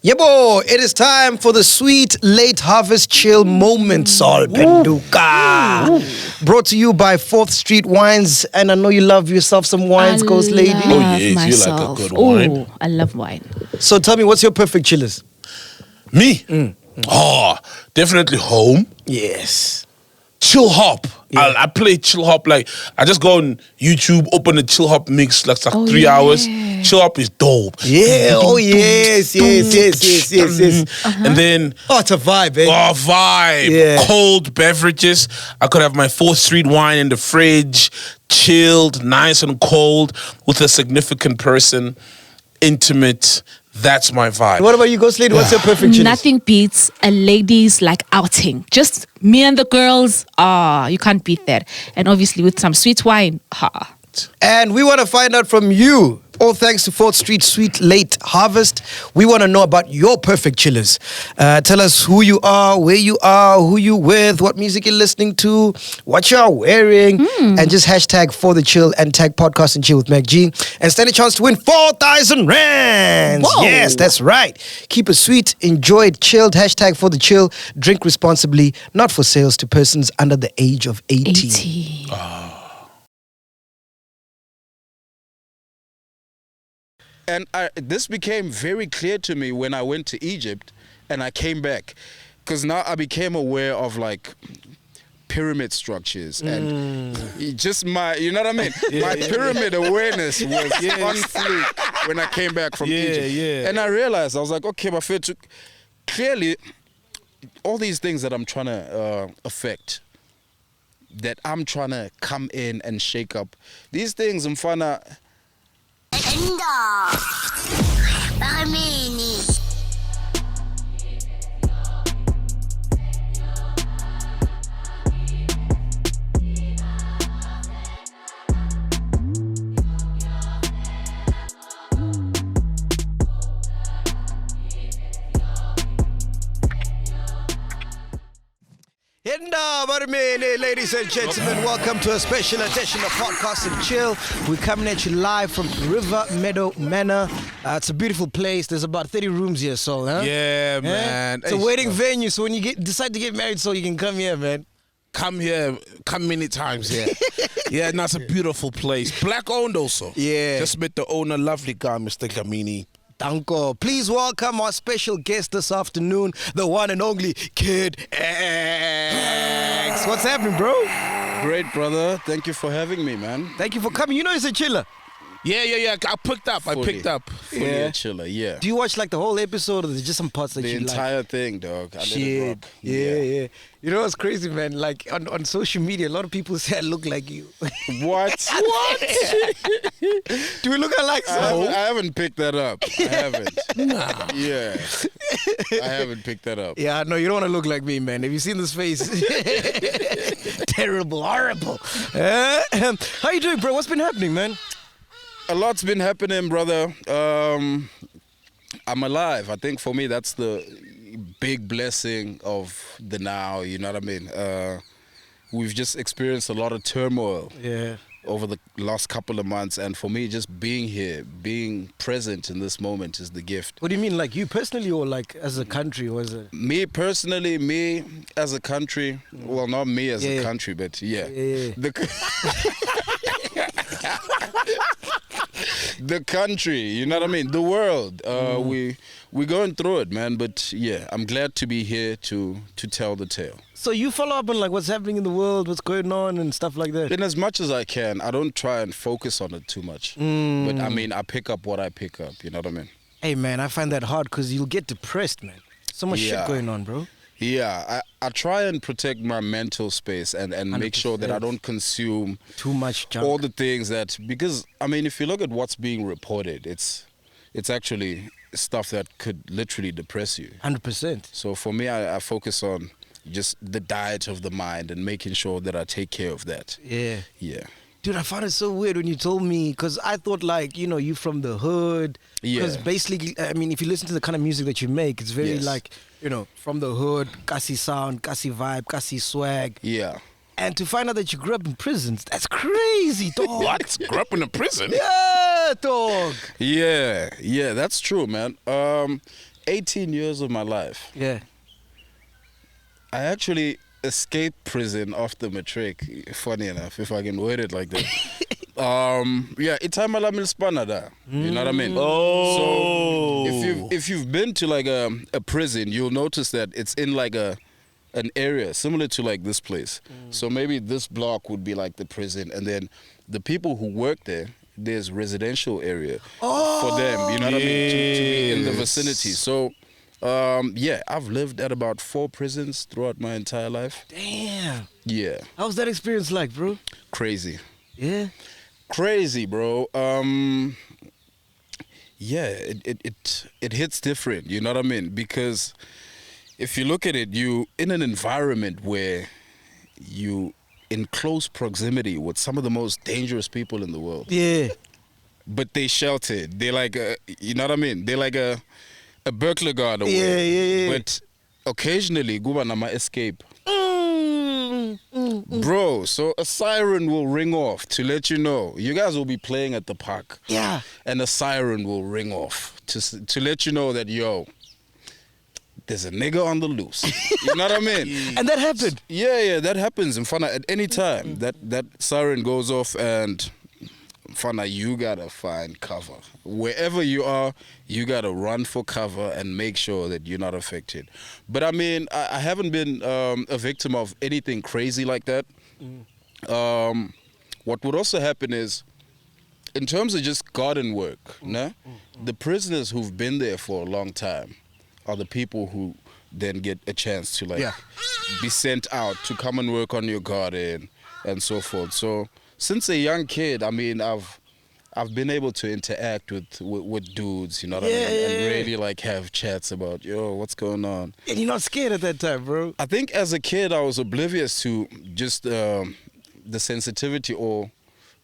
Yebo, it is time for the sweet late harvest chill moment, Sol Penduka. Brought to you by 4th Street Wines. And I know you love yourself some wines, Ghost Lady. Oh, yes, myself. you like a good wine. Oh, I love wine. So tell me, what's your perfect chillers? Me? Oh, definitely home. Yes. Chill hop. Yeah. I play chill hop. Like, I just go on YouTube, open a chill hop mix, like 3 yeah. hours. Chill hop is dope. Yeah, oh yes. And then, Oh, it's a vibe, eh? oh, vibe. Yeah. Cold beverages. I could have my 4th Street wine in the fridge, chilled, nice and cold, with a significant person, intimate. That's my vibe. What about you, Ghost Lady? What's your perfect chillers? Nothing beats a ladies like outing. Just me and the girls. You can't beat that. And obviously with some sweet wine. And we want to find out from you. All thanks to 4th Street Sweet Late Harvest. We want to know about your perfect chillers. Tell us who you are, where you are, who you with, what music you're listening to, what you're wearing, and just hashtag for the chill and tag podcast and chill with MacG and stand a chance to win 4,000 rands. Whoa. Yes, that's right. Keep it sweet, enjoy it, chilled. Hashtag for the chill. Drink responsibly, not for sales to persons under the age of 18. 80. And this became very clear to me when I went to Egypt and I came back. Because now I became aware of like pyramid structures and just you know what I mean? My pyramid awareness was on fleek when I came back from Egypt. Yeah. And I realized, I was like, okay, but clearly all these things that I'm trying to affect, that I'm trying to come in and shake up, these things, mfana, Ladies and gentlemen, welcome to a special edition of Podcast and Chill. We're coming at you live from River Meadow Manor. It's a beautiful place. There's about 30 rooms here, so huh? Yeah, man. It's a wedding venue, so when you decide to get married, so you can come here, man. Come here, come many times here. Yeah, and that's a beautiful place. Black owned also. Yeah. Just met the owner, lovely guy, Mr. Gamini. Danko. Please welcome our special guest this afternoon, the one and only Kid X. What's happening, bro? great, brother. Thank you for having me, man. Thank you for coming. You know he's a chiller. Yeah. I picked up. Fully Yeah. a chiller, yeah. Do you watch like the whole episode or there's just some parts that The you like? entire thing, dog. I let it Shit. rock. Yeah. You know what's crazy, man? Like on social media, a lot of people say I look like you. What? Do we look alike? I haven't picked that up. I haven't. Nah. Yeah. I haven't picked that up. Yeah, no, you don't want to look like me, man. Have you seen this face? Terrible, horrible. How you doing, bro? What's been happening, man? A lot's been happening, brother. I'm alive. I think for me, that's the big blessing of the now. You know what I mean? We've just experienced a lot of turmoil. Yeah. Over the last couple of months, and for me, just being here, being present in this moment is the gift. What do you mean, like you personally, or like as a country, or as a? Me personally, me as a country, well, not me as a country, but yeah. The country, you know what I mean? The world. We're going through it, man. But yeah, I'm glad to be here to tell the tale. So you follow up on like what's happening in the world, what's going on, and stuff like that. In as much as I can, I don't try and focus on it too much. But I mean, I pick up what I pick up. You know what I mean? Hey man, I find that hard because you'll get depressed, man. So much shit going on, bro. Yeah, I try and protect my mental space and make sure that I don't consume too much junk. All the things that, because I mean, if you look at what's being reported, it's actually stuff that could literally depress you. 100%. So for me, I focus on just the diet of the mind and making sure that I take care of that. Yeah. Dude, I found it so weird when you told me, because I thought like, you know, you from the hood. Because basically, I mean, if you listen to the kind of music that you make, it's very like, you know, from the hood, kasi sound, kasi vibe, kasi swag. Yeah. And to find out that you grew up in prisons, that's crazy, dog. What? Grew up in a prison? Yeah, dog. Yeah, that's true, man. 18 years of my life, Yeah. I actually escaped prison after matric. Funny enough, if I can word it like that. Yeah, itamala milspanada. You know what I mean? Oh. So if you've been to like a prison, you'll notice that it's in like an area similar to like this place. So maybe this block would be like the prison, and then the people who work there, there's residential area for them. You know what I mean? To be in the vicinity. So. Yeah, I've lived at about 4 prisons throughout my entire life. Damn. Yeah. How was that experience like, bro? Crazy. Yeah. Crazy, bro. Yeah, it hits different, you know what I mean? Because if you look at it, you in an environment where you in close proximity with some of the most dangerous people in the world. Yeah. But they sheltered. They're like you know what I mean? They're like a burglar guard away. Yeah. But occasionally, guba nama escape. Bro, so a siren will ring off to let you know. You guys will be playing at the park. Yeah. And a siren will ring off to let you know that, yo, there's a nigga on the loose. You know what I mean? And that happened. Yeah, that happens in Fana at any time. That siren goes off, and Fana, you gotta find cover. Wherever you are, you gotta run for cover and make sure that you're not affected. But I mean, I haven't been a victim of anything crazy like that. What would also happen is, in terms of just garden work, the prisoners who've been there for a long time are the people who then get a chance to be sent out to come and work on your garden and so forth. So since a young kid, I mean, I've been able to interact with dudes, you know what I mean, and really like have chats about, yo, what's going on. And you're not scared at that time, bro. I think as a kid, I was oblivious to just the sensitivity or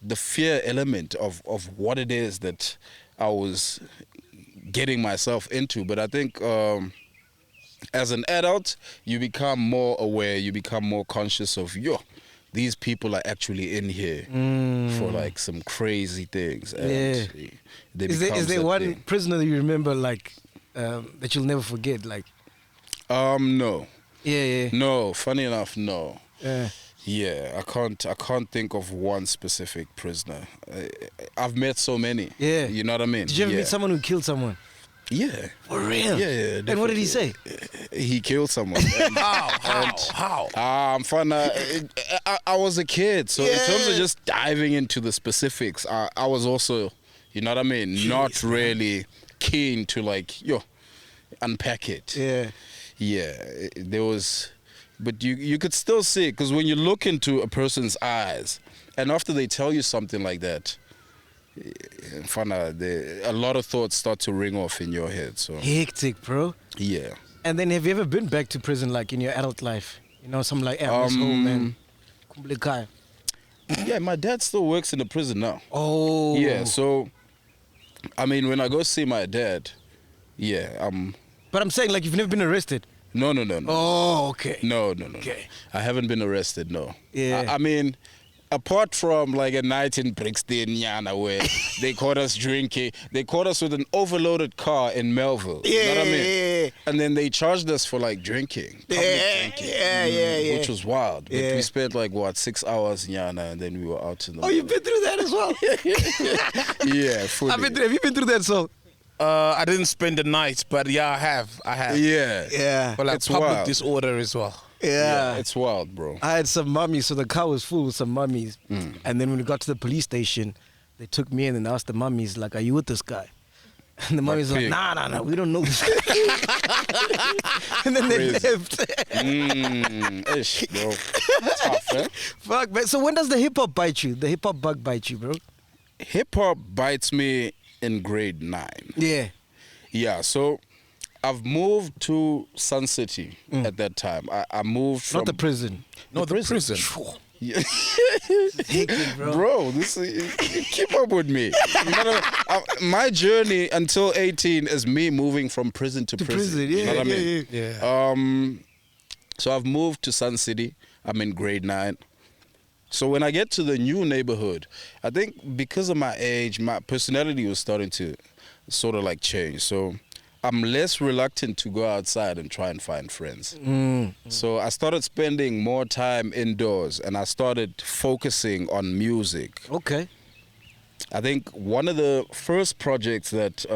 the fear element of what it is that I was getting myself into. But I think as an adult, you become more aware, you become more conscious of, these people are actually in here for like some crazy things. And Is there one prisoner that you remember like that you'll never forget? Like, no. Yeah. No, funny enough, no. Yeah, I can't think of one specific prisoner. I've met so many. Yeah. You know what I mean? Did you ever meet someone who killed someone? Yeah. For real? Yeah. And what did he say? He killed someone. How? I was a kid, so in terms of just diving into the specifics, I was also, you know what I mean, not really keen to like, unpack it. Yeah, there was, but you could still see it, because when you look into a person's eyes, and after they tell you something like that, a lot of thoughts start to ring off in your head. So hectic, bro. Yeah. And then have you ever been back to prison, like in your adult life? You know, something like Atlas Home and Kumblikai. Yeah, my dad still works in the prison now. Oh. Yeah, so I mean, when I go see my dad, But I'm saying, like, you've never been arrested. No. Oh, okay. No. Okay. I haven't been arrested, no. Yeah. I mean, apart from like a night in Brixton, Yana, where they caught us drinking, they caught us with an overloaded car in Melville. You know what I mean? And then they charged us for like drinking. Drinking, which was wild. But we spent like 6 hours in Yana, and then we were out in the. Oh, you've been through that as well? Yeah, fully. Have you been through that, so? I didn't spend the night, but I have. Yeah. But like It's public wild. disorder as well. Yeah. It's wild, bro. I had some mummies, so the car was full with some mummies. And then when we got to the police station, they took me in and asked the mummies, like, are you with this guy? And the mummies were like, nah, we don't know this guy. And then they left. Ish, bro. Tough, eh? Fuck, man. So when does the hip-hop bite you? The hip-hop bug bite you, bro? Hip-hop bites me in grade 9. Yeah, so I've moved to Sun City at that time. I moved from... Not the prison. No, the prison. Yeah. Hectic, bro. Bro, keep up with me. You know, my journey until 18 is me moving from prison to prison. You know what I mean? Yeah. So I've moved to Sun City. I'm in grade 9. So when I get to the new neighborhood, I think because of my age, my personality was starting to sort of like change. So I'm less reluctant to go outside and try and find friends. So I started spending more time indoors, and I started focusing on music. Okay. I think one of the first projects that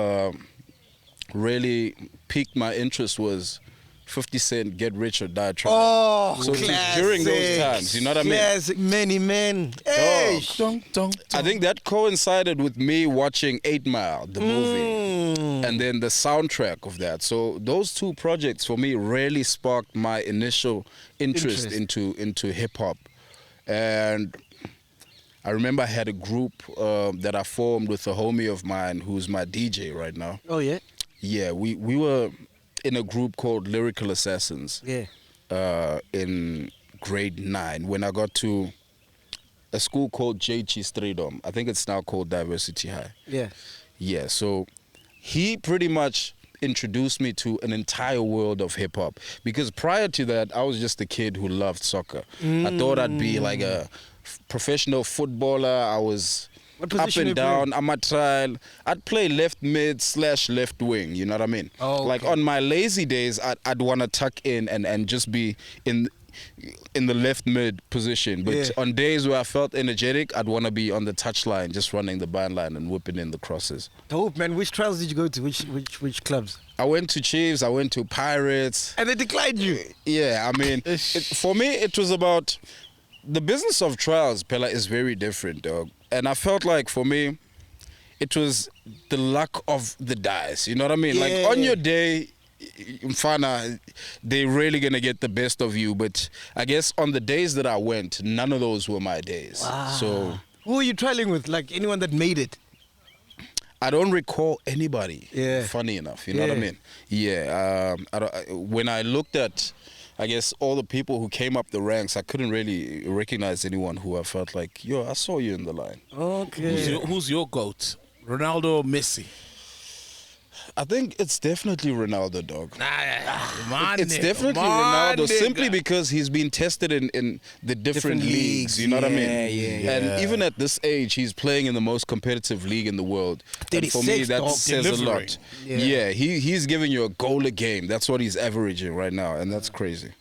really piqued my interest was 50 Cent Get Rich or Die Trying. Oh, so it was during those times, you know what I mean? Classic, many men. Hey. I think that coincided with me watching 8 Mile, the movie, and then the soundtrack of that. So those two projects for me really sparked my initial interest into hip hop. And I remember I had a group that I formed with a homie of mine who's my DJ right now. Oh, yeah? Yeah, we were in a group called Lyrical Assassins. Yeah. In grade 9 when I got to a school called J.G. Stradom. I think it's now called Diversity High. Yeah. Yeah, so he pretty much introduced me to an entire world of hip hop, because prior to that I was just a kid who loved soccer. I thought I'd be like a professional footballer. I was What up position and you down. I'm a trial. I'd play left mid / left wing. You know what I mean? Oh, okay. Like on my lazy days, I'd want to tuck in and just be in the left mid position. But Yeah. on days where I felt energetic, I'd want to be on the touchline, just running the byline and whipping in the crosses. Dope, man. Which trials did you go to? Which clubs? I went to Chiefs. I went to Pirates. And they declined you. Yeah, I mean, for me, it was about the business of trials. Pella is very different, dog. And I felt like for me, it was the luck of the dice. You know what I mean? Yeah. Like on your day, Mfana, they're really gonna get the best of you. But I guess on the days that I went, none of those were my days. Wow. So Who were you trialing with? Like anyone that made it? I don't recall anybody. Yeah. Funny enough, you know what I Yeah. mean? Yeah. When I looked at, I guess, all the people who came up the ranks, I couldn't really recognize anyone who I felt like, yo, I saw you in the line. Okay. Who's your GOAT? Ronaldo or Messi? I think it's definitely Ronaldo, dog. It's Nigga, definitely my Ronaldo, nigga. simply because he's been tested in the different leagues. You know what I mean? Yeah. And even at this age, he's playing in the most competitive league in the world. And for me, 36, that dog. says a Delivering. lot. Yeah. Yeah, he's giving you a goal a game. That's what he's averaging right now, and that's crazy.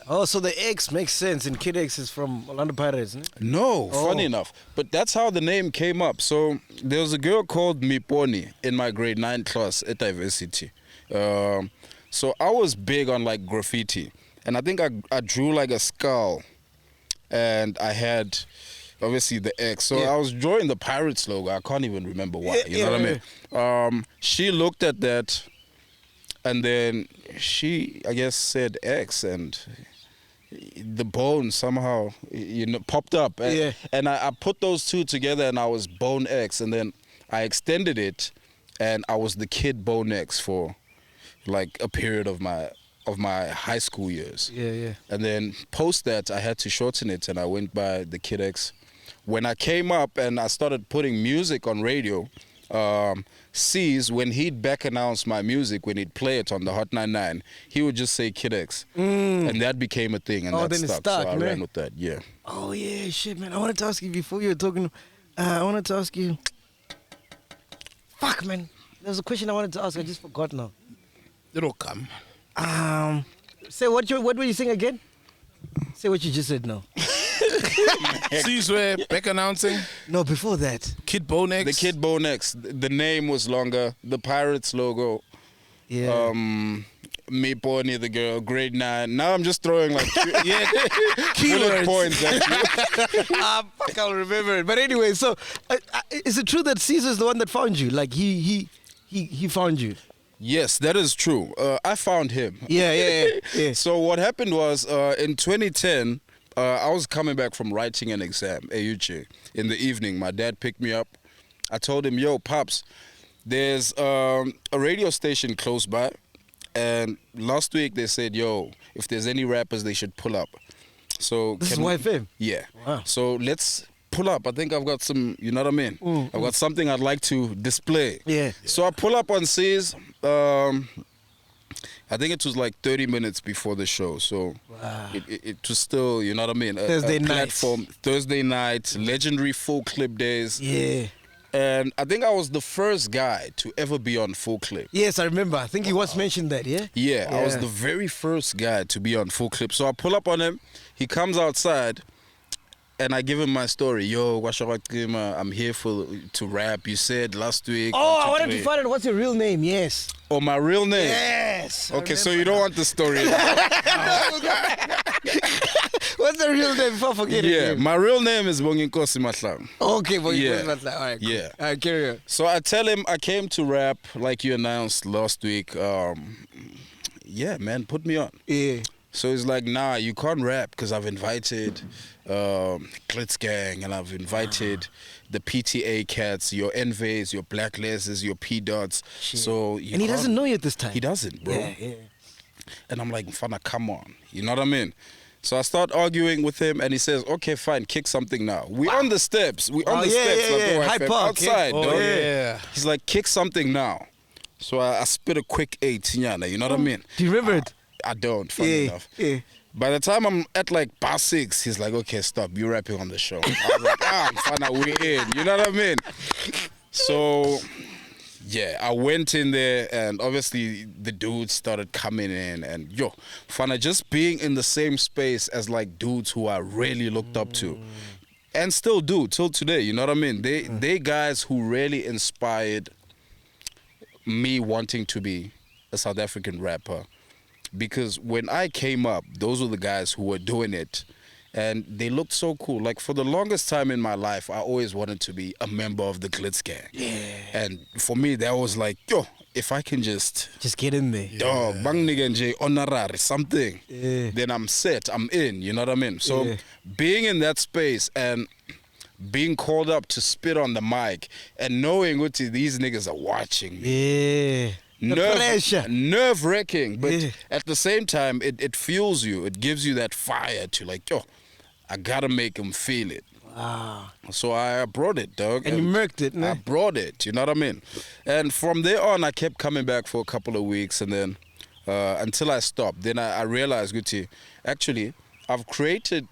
Oh, so the X makes sense, and Kid X is from Orlando Pirates, isn't it? No, Oh. funny enough. But that's how the name came up. So there was a girl called Miponi in my grade 9 class at Diversity. So I was big on like graffiti. And I think I drew like a skull. And I had obviously the X. So Yeah. I was drawing the Pirates logo. I can't even remember why. Yeah, You know what I yeah. mean? She looked at that, and then she, I guess, said X, and the bone somehow, popped up. Yeah. And I put those two together, and I was Bone X, and then I extended it, and I was the Kid Bone X for like a period of my high school years. Yeah. And then post that, I had to shorten it, and I went by the Kid X. When I came up and I started putting music on radio, C's, when he'd back announce my music, when he'd play it on the Hot 99, he would just say Kid X. And that became a thing, and Oh, that then it stuck. stuck, So I man. ran with that, yeah. Oh, yeah, shit, man. I wanted to ask you before you were talking. I wanted to ask you. Fuck, man. There's a question I wanted to ask. I just forgot now. It'll come. Say what were you saying again? Say what you just said now. C's were back announcing. No, before that. Kid Bonex. The Kid Bone X, the name was longer, the Pirates logo, Yeah. me, Bonnie, the girl, grade 9. Now I'm just throwing like bullet Keywords. points at you. Fuck, I'll remember it. But anyway, so is it true that Caesar's the one that found you? Like he found you? Yes, that is true. I found him. Yeah. So what happened was in 2010, I was coming back from writing an exam, AUJ, in the evening. My dad picked me up. I told him, yo, Pops, there's a radio station close by. And last week they said, yo, if there's any rappers, they should pull up. So This is YFM? Yeah. Wow. So let's pull up. I think I've got some, you know what I mean? I've got something I'd like to display. Yeah. So I pull up on C's. I think it was like 30 minutes before the show. So Wow. it was still, you know what I mean? Thursday night. Platform, Thursday night, legendary full clip days. Yeah. And I think I was the first guy to ever be on Full Clip. Yes, I remember. I think he once mentioned that, yeah? Yeah, I was the very first guy to be on Full Clip. So I pull up on him. He comes outside. And I give him my story. Yo, I'm here to rap. You said last week. Oh, I wanted to find out what's your real name. Yes. Oh, my real name? Yes. Okay, so you don't want the story. What's the real name before forgetting? Yeah, my real name is Bonginkosi Mahlang. Okay, Bonginkosi Yeah. Mahlang. All right, cool. Yeah. All right, carry on. So I tell him I came to rap like you announced last week. Yeah, man, put me on. Yeah. So he's like, nah, you can't rap because I've invited Glitz Gang and I've invited the PTA cats, your Envies, your Black Lasers, your P-Dots. So And he doesn't know you at this time. He doesn't, bro. Yeah. And I'm like, Mfana, come on. You know what I mean? So I start arguing with him and he says, okay, fine, kick something now. We on the steps. We on the steps. Like, Hyde YFM, Park, outside, yeah. dog. Yeah. He's like, kick something now. So I spit a quick 8, Tinyana, you know what I mean? Do you remember it? I don't, funny enough. Yeah. By the time I'm at like bar 6, he's like, okay, stop, you're rapping on the show. I was like, Mfana, we in. You know what I mean? So, yeah, I went in there and obviously the dudes started coming in and Mfana, just being in the same space as like dudes who I really looked up to. And still do, till today, you know what I mean? They guys who really inspired me wanting to be a South African rapper. Because when I came up, those were the guys who were doing it. And they looked so cool. Like, for the longest time in my life, I always wanted to be a member of the Glitz Gang. Yeah. And for me, that was like, if I can just get in there. Dog, bang nigga nje, honorary, something. Yeah. Then I'm set, I'm in, you know what I mean? So, being in that space and being called up to spit on the mic and knowing what these niggas are watching me. Yeah. Nerve-wracking, but at the same time, it fuels you. It gives you that fire to like, I gotta make them feel it. Wow. So I brought it, dog. And you murked it, no? I brought it, you know what I mean? And from there on, I kept coming back for a couple of weeks, and then until I stopped. Then I realized, Guti, actually, I've created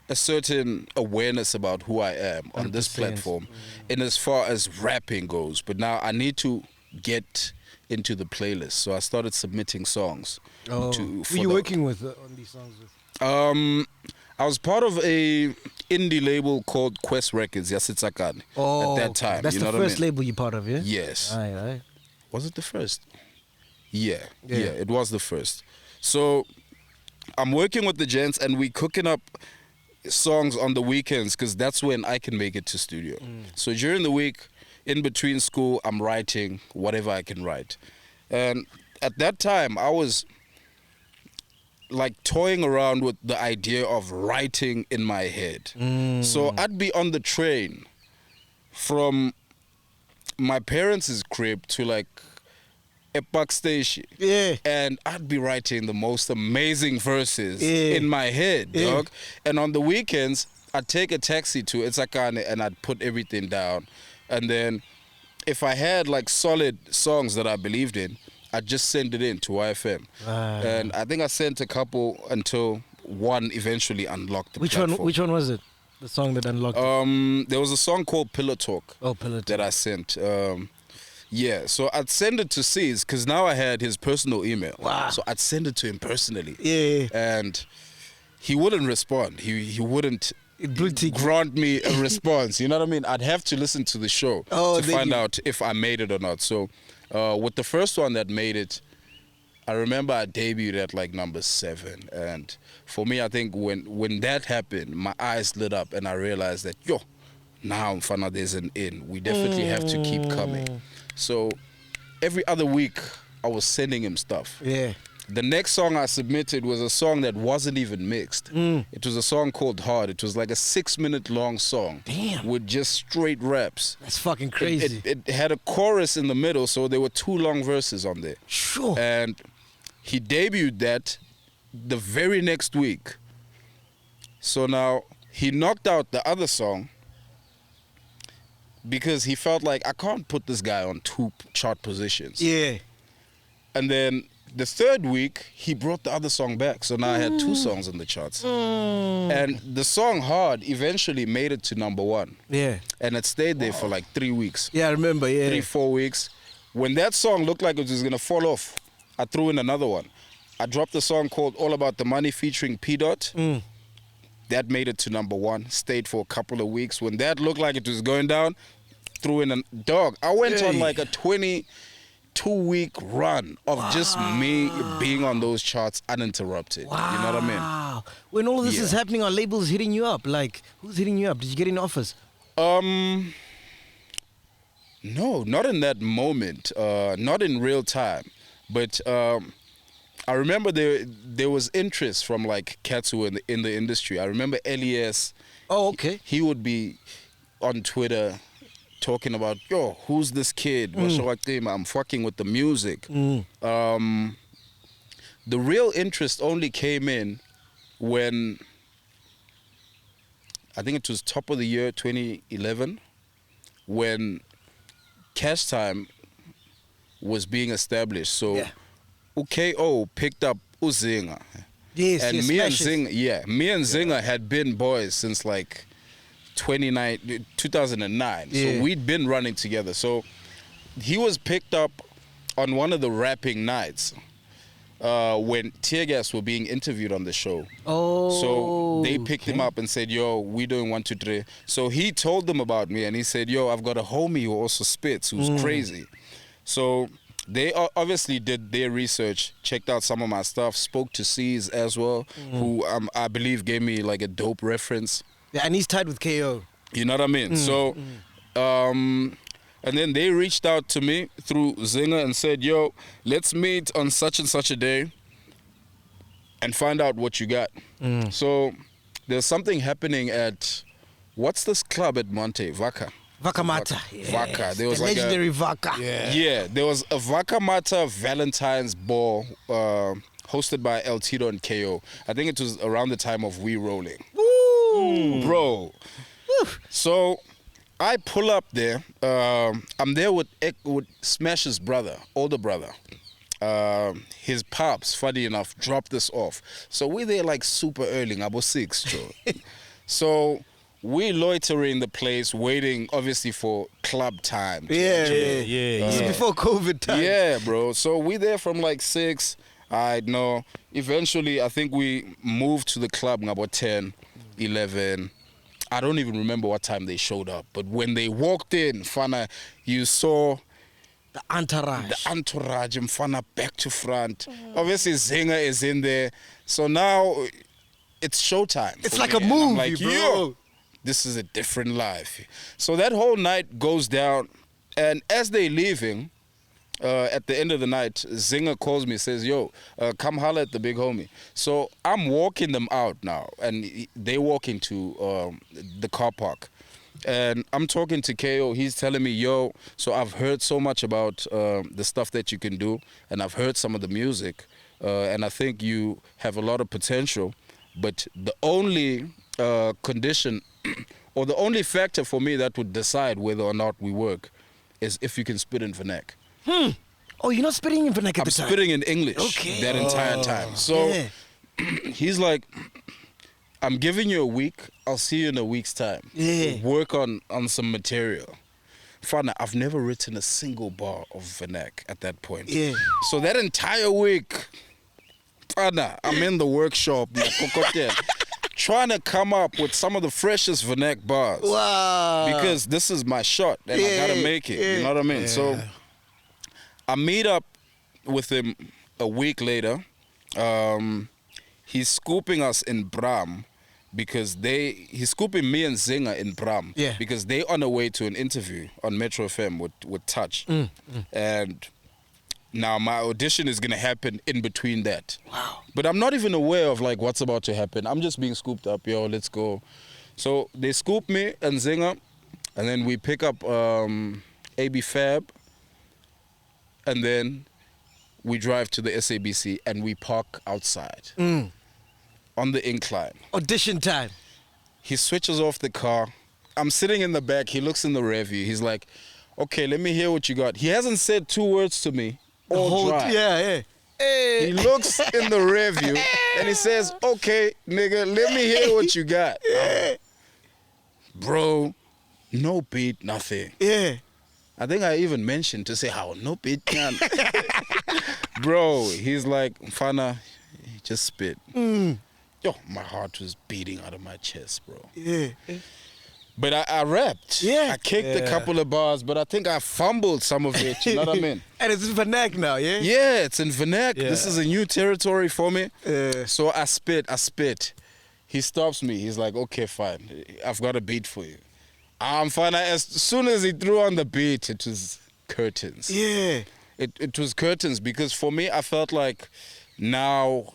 a certain awareness about who I am on this platform in as far as rapping goes. But now I need to get into the playlist, so I started submitting songs. Who are you working with on these songs with? I was part of a indie label called Quest Records, Yasitsakane, at that time. That's you know the first label you're part of, yeah? Yes. Aye. Was it the first? Yeah, it was the first. So I'm working with the gents and we cooking up songs on the weekends because that's when I can make it to studio. So during the week, in between school, I'm writing whatever I can write. And at that time, I was like toying around with the idea of writing in my head. So I'd be on the train from my parents' crib to like a park station. Yeah. And I'd be writing the most amazing verses in my head, dog. And on the weekends, I'd take a taxi to Itsakane and I'd put everything down. And then if I had like solid songs that I believed in, I'd just send it in to YFM. And I think I sent a couple until one eventually unlocked the platform. Which one was it? The song that unlocked it? There was a song called Pillow Talk. Oh, Pillow Talk. That I sent. Yeah, so I'd send it to C's because now I had his personal email. Wow. So I'd send it to him personally. Yeah. And he wouldn't respond. He wouldn't grant me a response. You know what I mean? I'd have to listen to the show to find out if I made it or not. So with the first one that made it, I remember I debuted at like number 7. And for me, I think when that happened, my eyes lit up and I realized that, now Mfana, there's an in. We definitely have to keep coming. So every other week, I was sending him stuff. Yeah. The next song I submitted was a song that wasn't even mixed. It was a song called Hard. It was like a 6-minute long song. Damn. With just straight raps. That's fucking crazy. It had a chorus in the middle, so there were 2 long verses on there. Sure. And he debuted that the very next week. So now he knocked out the other song because he felt like I can't put this guy on 2 chart positions. Yeah. And then the third week, he brought the other song back. So now I had 2 songs in the charts. And the song Hard eventually made it to number 1. Yeah. And it stayed there for like 3 weeks. Yeah, I remember, yeah. 3-4 weeks. When that song looked like it was going to fall off, I threw in another one. I dropped a song called All About the Money featuring P. Dot. That made it to number 1. Stayed for a couple of weeks. When that looked like it was going down, threw in a dog. I went on like a 22-week run of just me being on those charts uninterrupted. Wow. You know what I mean? When all of this Yeah. is happening, are labels hitting you up? Like, who's hitting you up? Did you get any offers? No, not in that moment. Not in real time. But I remember there was interest from like cats who were in the industry. I remember Elias. Oh, okay. He would be on Twitter talking about, yo, who's this kid? I'm fucking with the music. The real interest only came in when, I think it was top of the year 2011, when Cash Time was being established. So UKO picked up Uzinga. Yes, And yes, me and smashes. Zinga, me and Zinga had been boys since like 2009. Yeah. So we'd been running together. So he was picked up on one of the rapping nights when Tear Gas were being interviewed on the show. Oh. So they picked him up and said, yo, we doing 1, 2, 3. So he told them about me and he said, yo, I've got a homie who also spits, who's crazy. So they obviously did their research, checked out some of my stuff, spoke to C's as well, who I believe gave me like a dope reference. Yeah, and he's tied with KO. You know what I mean? So, and then they reached out to me through Zinger and said, yo, let's meet on such and such a day and find out what you got. So there's something happening at, what's this club at Monte? Vaca. Vaca Mata. Vaca. There was the like legendary Vaca. yeah, there was a Vaca Mata Valentine's Ball hosted by El Tito and KO. I think it was around the time of We Rolling. Woo! Bro. So I pull up there. I'm there with Smash's brother, older brother. His pops, funny enough, dropped this off. So we're there like super early, about 6, Joe. So we loitering the place, waiting obviously for club time. Yeah. This is before COVID time. Yeah, bro. So we there from like 6. I know. Eventually, I think we moved to the club about 10, 11. I don't even remember what time they showed up. But when they walked in, Fana, you saw The entourage. Mfana back to front. Obviously, Zinger is in there. So now it's showtime. It's for like me. a And movie, I'm like, bro. yo, this is a different life. So that whole night goes down. And as they're leaving, at the end of the night, Zinger calls me, says, yo, come holler at the big homie. So I'm walking them out now, and they walk into the car park. And I'm talking to KO. He's telling me, yo, so I've heard so much about the stuff that you can do, and I've heard some of the music, and I think you have a lot of potential. But the only condition or the only factor for me that would decide whether or not we work is if you can spit in vernac. Oh, you're not spitting in vernac at I'm the time? spitting in English Okay. that entire time. So he's like, I'm giving you a week. I'll see you in a week's time. Yeah. Work on some material. Fana, I've never written a single bar of vernac at that point. Yeah. So that entire week, Fana, I'm in the workshop, trying to come up with some of the freshest vernac bars. Wow. Because this is my shot and I gotta make it. You know what I mean? So I meet up with him a week later. He's scooping us in Bram because he's scooping me and Zinger in Bram because they on the way to an interview on Metro FM with Touch. And now my audition is gonna happen in between that. Wow. But I'm not even aware of like what's about to happen. I'm just being scooped up, yo, let's go. So they scoop me and Zinger, and then we pick up AB Fab, and then we drive to the SABC and we park outside on the incline. Audition time. He switches off the car. I'm sitting in the back. He looks in the rear view. He's like, okay, let me hear what you got. He hasn't said 2 words to me all drive. Yeah. He looks in the rear view and he says, okay, nigga, let me hear what you got. Bro, no beat, nothing. Yeah. I think I even mentioned to say how no beat can. Bro, he's like, Mfana, just spit. Yo, my heart was beating out of my chest, bro. Yeah. But I rapped. Yeah. I kicked a couple of bars, but I think I fumbled some of it. You know what I mean? And it's in vernac now, yeah? Yeah, it's in vernac. Yeah. This is a new territory for me. Yeah. So I spit. He stops me. He's like, okay, fine. I've got a beat for you. I'm fine. As soon as he threw on the beat, it was curtains. Yeah. It was curtains because for me, I felt like now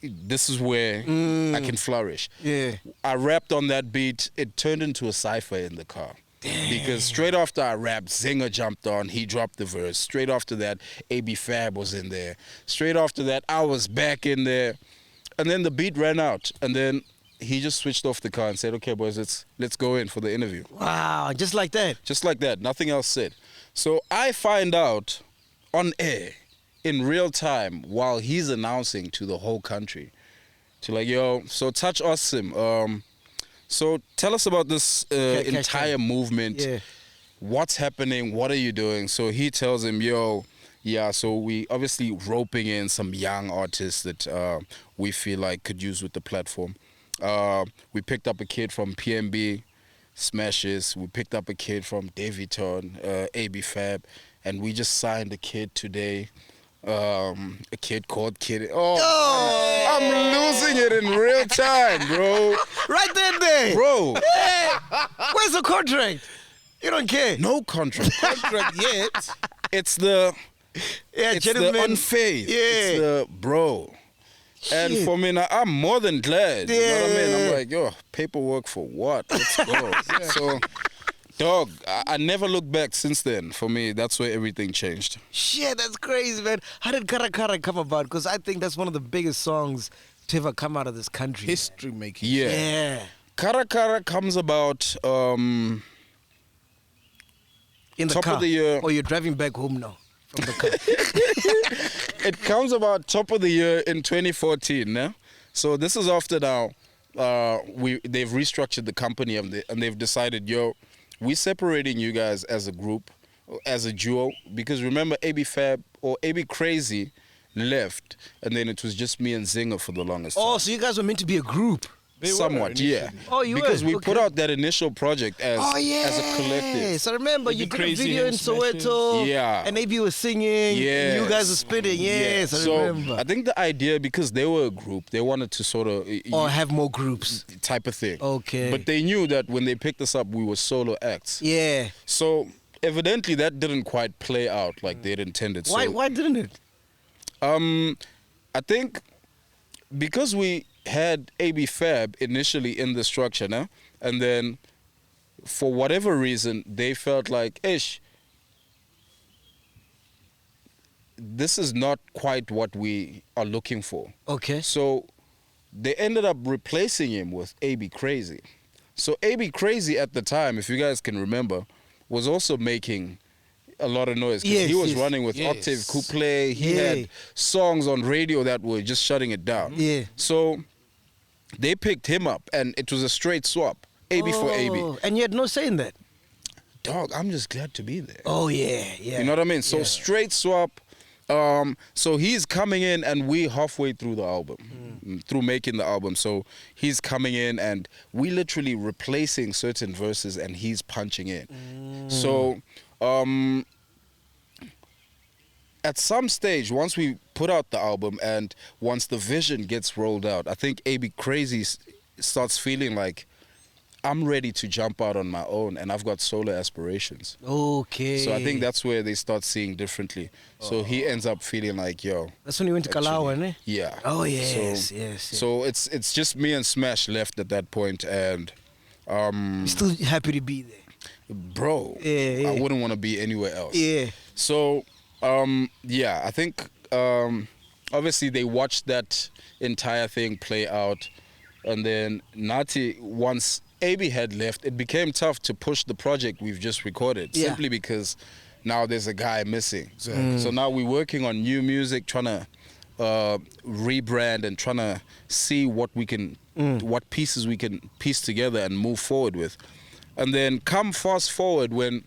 this is where I can flourish. Yeah. I rapped on that beat. It turned into a cipher in the car. Damn. Because straight after I rapped, Zinger jumped on. He dropped the verse. Straight after that, AB Fab was in there. Straight after that, I was back in there. And then the beat ran out. And then he just switched off the car and said, okay, boys, let's go in for the interview. Wow, just like that. Just like that. Nothing else said. So I find out on air in real time while he's announcing to the whole country to like, yo, so Touch Awesome. So tell us about this entire movement. Yeah. What's happening? What are you doing? So he tells him, yo, yeah, so we obviously roping in some young artists that we feel like could use with the platform. We picked up a kid from PMB, Smashes. We picked up a kid from Daviton, AB Fab, and we just signed a kid today. A kid called Kid. Oh, I'm losing it in real time, bro. Right there. Bro. Where's the contract? You don't care. No contract yet. It's the gentlemen. the unfaith. Yeah. It's the bro. And Shit. for me now, I'm more than glad. You know what I mean? Yeah. I'm like, yo, paperwork for what? Let's go. So, dog, I never looked back since then. For me, that's where everything changed. Shit, that's crazy, man. How did Kara Kara come about? Because I think that's one of the biggest songs to ever come out of this country. History making. Yeah. Yeah. Kara Kara comes about In the top car. of the year. Or you're driving back home now from the car. It comes about top of the year in 2014. Yeah? So this is after now they've restructured the company and they've decided, yo, we're separating you guys as a group, as a duo, because remember AB Fab or AB Crazy left and then it was just me and Zinger for the longest time. Oh, so you guys were meant to be a group. Somewhat, yeah. Oh, you because were? we Okay. put out that initial project as a collective. So I remember you It'd did be a crazy video in and smashes. Soweto. Yeah. And AB was singing. Yes. You guys were spitting. Yes, I So remember. I think the idea, because they were a group, they wanted to sort of Or have more groups. type of thing. Okay. But they knew that when they picked us up, we were solo acts. Yeah. So evidently that didn't quite play out like they'd intended. Why? So, Why didn't it? I think because we had AB Fab initially in the structure, no? And then for whatever reason, they felt like, ish, this is not quite what we are looking for. Okay. So they ended up replacing him with AB Crazy. So AB Crazy at the time, if you guys can remember, was also making a lot of noise. 'Cause Yes, he was yes. running with Yes. Octave Couple. He Yeah. had songs on radio that were just shutting it down. Yeah. So they picked him up and it was a straight swap. AB for AB. Oh, and you had no say in that. Dog, I'm just glad to be there. Oh yeah. You know what I mean? So Yeah. straight swap. So he's coming in and we halfway through the album, through making the album. So he's coming in and we literally replacing certain verses and he's punching in. So at some stage, once we put out the album and once the vision gets rolled out, I think AB Crazy starts feeling like I'm ready to jump out on my own and I've got solo aspirations. Okay. So I think that's where they start seeing differently. So he ends up feeling like, yo. That's when you went to Kalawa, ne? Yeah. Oh yes, So, yes. So it's just me and Smash left at that point, and You're still happy to be there. bro, Yeah. I wouldn't want to be anywhere else. Yeah. So yeah, I think obviously they watched that entire thing play out, and then Nati, once AB had left, it became tough to push the project we've just recorded, Yeah. simply because now there's a guy missing. So now we're working on new music, trying to rebrand and trying to see what we can, what pieces we can piece together and move forward with. And then come fast forward when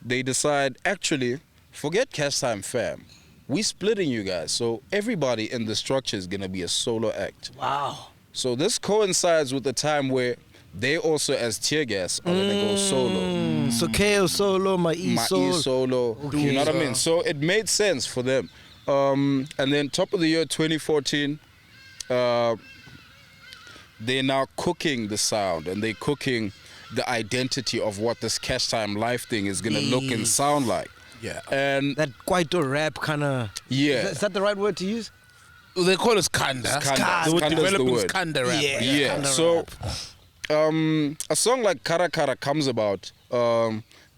they decide, actually, forget Cash Time Fam. We splitting you guys. So everybody in the structure is going to be a solo act. Wow. So this coincides with the time where they also, as Tear Gas, are going to go solo. So KO solo, MacG solo. solo. Okay. You know what I mean? So it made sense for them. And then top of the year 2014, they're now cooking the sound and they're cooking the identity of what this Cash Time Life thing is going to look and sound like. Yeah. And That Kwaito rap kind of. yeah. Is that the right word to use? They call it Skanda. Skanda. They were Skanda's the developing word. Skanda rap. Yeah. Yeah. Kinda So rap. a song like Kara Kara comes about.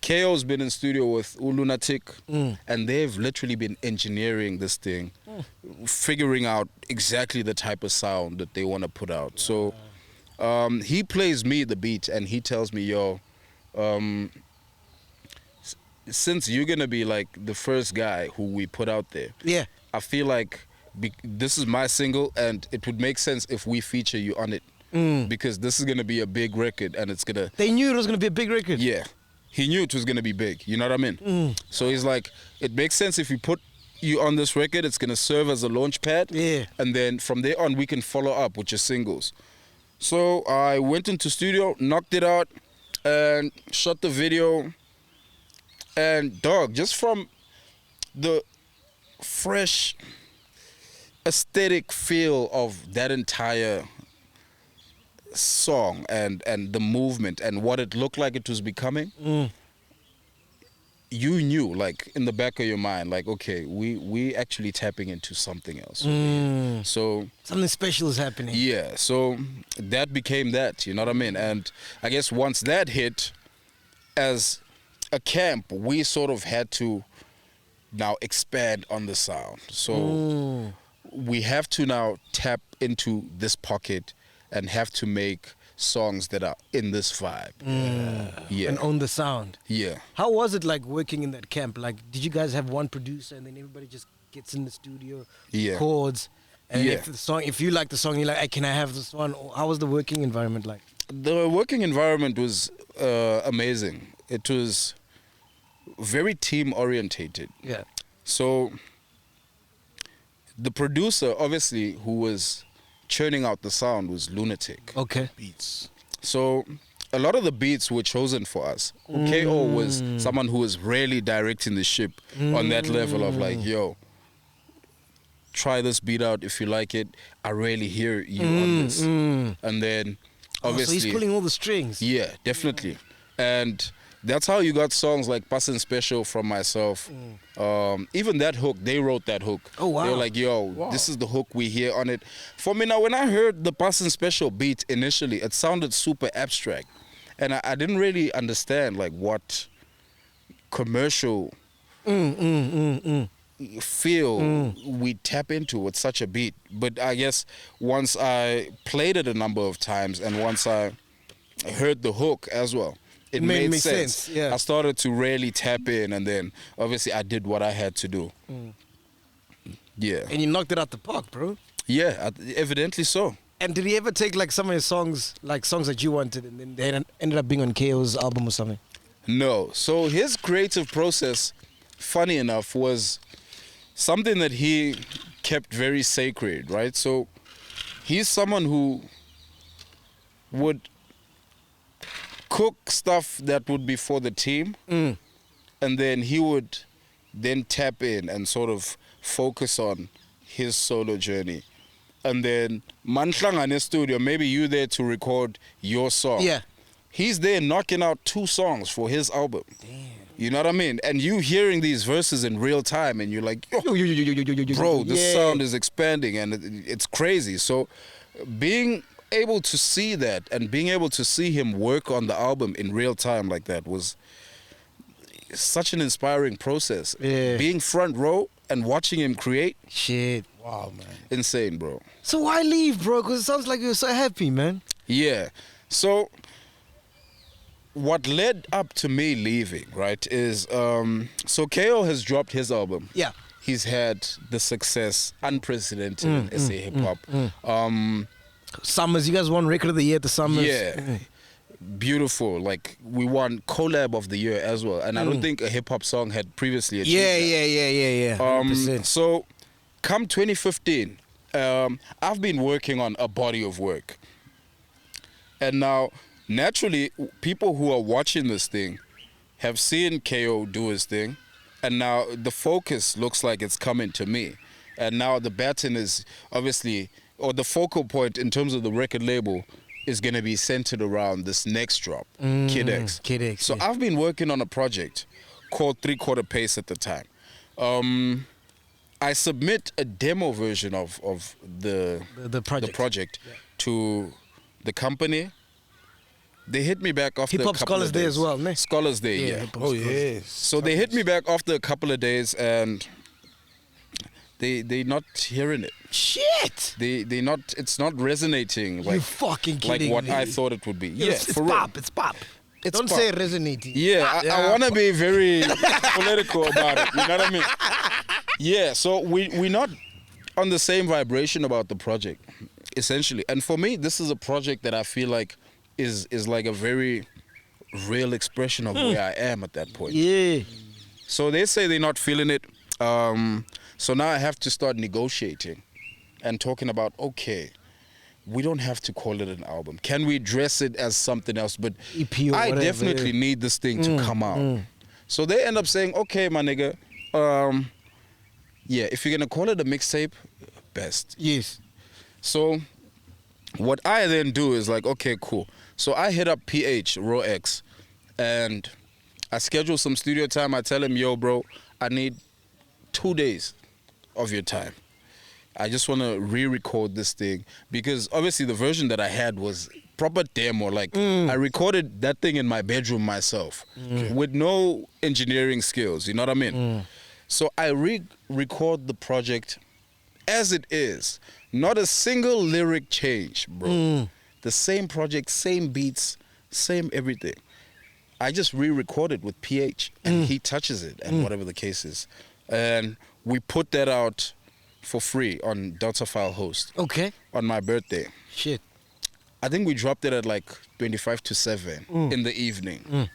KO's been in studio with Lunatic, and they've literally been engineering this thing, figuring out exactly the type of sound that they want to put out. So he plays me the beat, and he tells me, yo, since you're going to be like the first guy who we put out there, Yeah. I feel like this is my single, and it would make sense if we feature you on it. Because this is going to be a big record, and it's going to... They knew it was going to be a big record. Yeah. He knew it was going to be big. You know what I mean? So he's like, it makes sense if we put you on this record, it's going to serve as a launch pad. Yeah. And then from there on, we can follow up with your singles. So I went into studio, knocked it out, and shot the video. And dog, just from the fresh aesthetic feel of that entire song and the movement and what it looked like it was becoming, you knew, like, in the back of your mind, like, okay, we actually tapping into something else. So Something special is happening. yeah, so that became that, you know what I mean? And I guess once that hit, as a camp, we sort of had to now expand on the sound. So we have to now tap into this pocket and have to make songs that are in this vibe. Yeah. And own the sound. Yeah. How was it like working in that camp? Like, did you guys have one producer and then everybody just gets in the studio, Yeah. records, and Yeah. if you like the song, you're like, hey, can I have this one? How was the working environment like? The working environment was amazing. It was very team orientated. Yeah. So the producer, obviously, who was churning out the sound was Lunatic. Okay. Beats. So a lot of the beats were chosen for us. KO was someone who was really directing the ship on that level of like, yo, try this beat out if you like it. I really hear you on this. And then obviously so he's pulling all the strings. yeah, definitely. And that's how you got songs like Passin' Special from myself. Even that hook, they wrote that hook. Oh, wow. They were like, yo, this is the hook we hear on it. For me now, when I heard the Passin' Special beat initially, it sounded super abstract. And I didn't really understand like what commercial feel we tap into with such a beat. But I guess once I played it a number of times and once I heard the hook as well, it made sense. Yeah. I started to really tap in, and then obviously I did what I had to do. Yeah. And you knocked it out the park, bro. Yeah, evidently so. And did he ever take like some of his songs, like songs that you wanted, and then they ended up being on KO's album or something? No. So his creative process, funny enough, was something that he kept very sacred, right? So he's someone who would cook stuff that would be for the team, and then he would then tap in and sort of focus on his solo journey. And then Manhlangane studio, maybe you there to record your song. Yeah. He's there knocking out 2 songs for his album. Damn. You know what I mean? And you hearing these verses in real time, and you're like, yo, bro, the sound is expanding, and it's crazy. So being able to see that and being able to see him work on the album in real time like that was such an inspiring process. Yeah. Being front row and watching him create, Shit. Wow, man. insane, bro. So why leave, bro? Because it sounds like you're so happy, man. Yeah. So what led up to me leaving, right, is so KO has dropped his album. Yeah. he's had the success unprecedented in SA hip hop. Summers, you guys won record of the year at the Summers. Yeah. Beautiful. Like, we won collab of the year as well, and I don't think a hip hop song had previously achieved that. 100%. So come 2015, I've been working on a body of work, and now naturally people who are watching this thing have seen KO do his thing, and now the focus looks like it's coming to me, and now the baton is obviously, or the focal point in terms of the record label, is going to be centered around this next drop, Kid X. So I've been working on a project called 3/4 Pace at the time. I submit a demo version of the project to the company. They hit me back after Hip Hop Scholars Day as well, ne? Scholars Day, yeah. Oh, yes. So they hit me back after a couple of days, and they not hearing it. Shit! They not. It's not resonating like You fucking kidding what me. I thought it would be. Yeah, It's for real. pop. It's pop. Don't pop. say resonating. Yeah, I want to be very political about it. You know what I mean? Yeah. So we're not on the same vibration about the project, essentially. And for me, this is a project that I feel like is like a very real expression of where I am at that point. Yeah. So they say they're not feeling it. So now I have to start negotiating and talking about, okay, we don't have to call it an album. Can we dress it as something else? But EP or I whatever, definitely need this thing to come out. So they end up saying, okay, my nigga, yeah, if you're going to call it a mixtape, best. Yes. So what I then do is like, okay, cool. So I hit up PH, Raw X, and I schedule some studio time. I tell him, yo, bro, I need 2 days of your time. I just want to re-record this thing, because obviously the version that I had was proper demo. Like, I recorded that thing in my bedroom myself with no engineering skills, you know what I mean? So I record the project as it is. Not a single lyric change, bro. The same project, same beats, same everything. I just re-recorded with PH, and he touches it, and whatever the case is. And we put that out for free on Delta File Host. Okay. On my birthday. Shit. I think we dropped it at like 25 to 7 in the evening.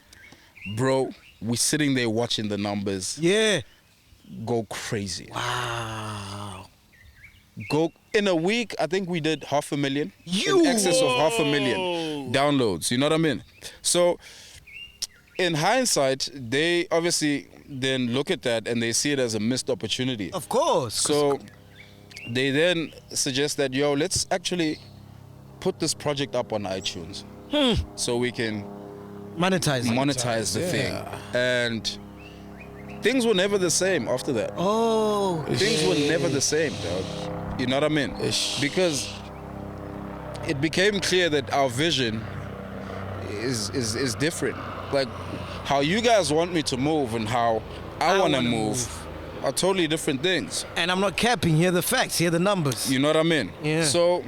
Bro, we sitting there watching the numbers Yeah. go crazy. Wow. Go in a week, I think we did 500,000. You- in excess of 500,000 downloads. You know what I mean? So in hindsight, they obviously then look at that and they see it as a missed opportunity. Of course. So they then suggest that, yo, let's actually put this project up on iTunes so we can monetize the thing. And things were never the same after that. Oh. Things were never the same, dog. You know what I mean? Because it became clear that our vision is different. Like, how you guys want me to move and how I want to wanna move are totally different things. And I'm not capping. Here are the facts. Here are the numbers. You know what I mean? Yeah. So,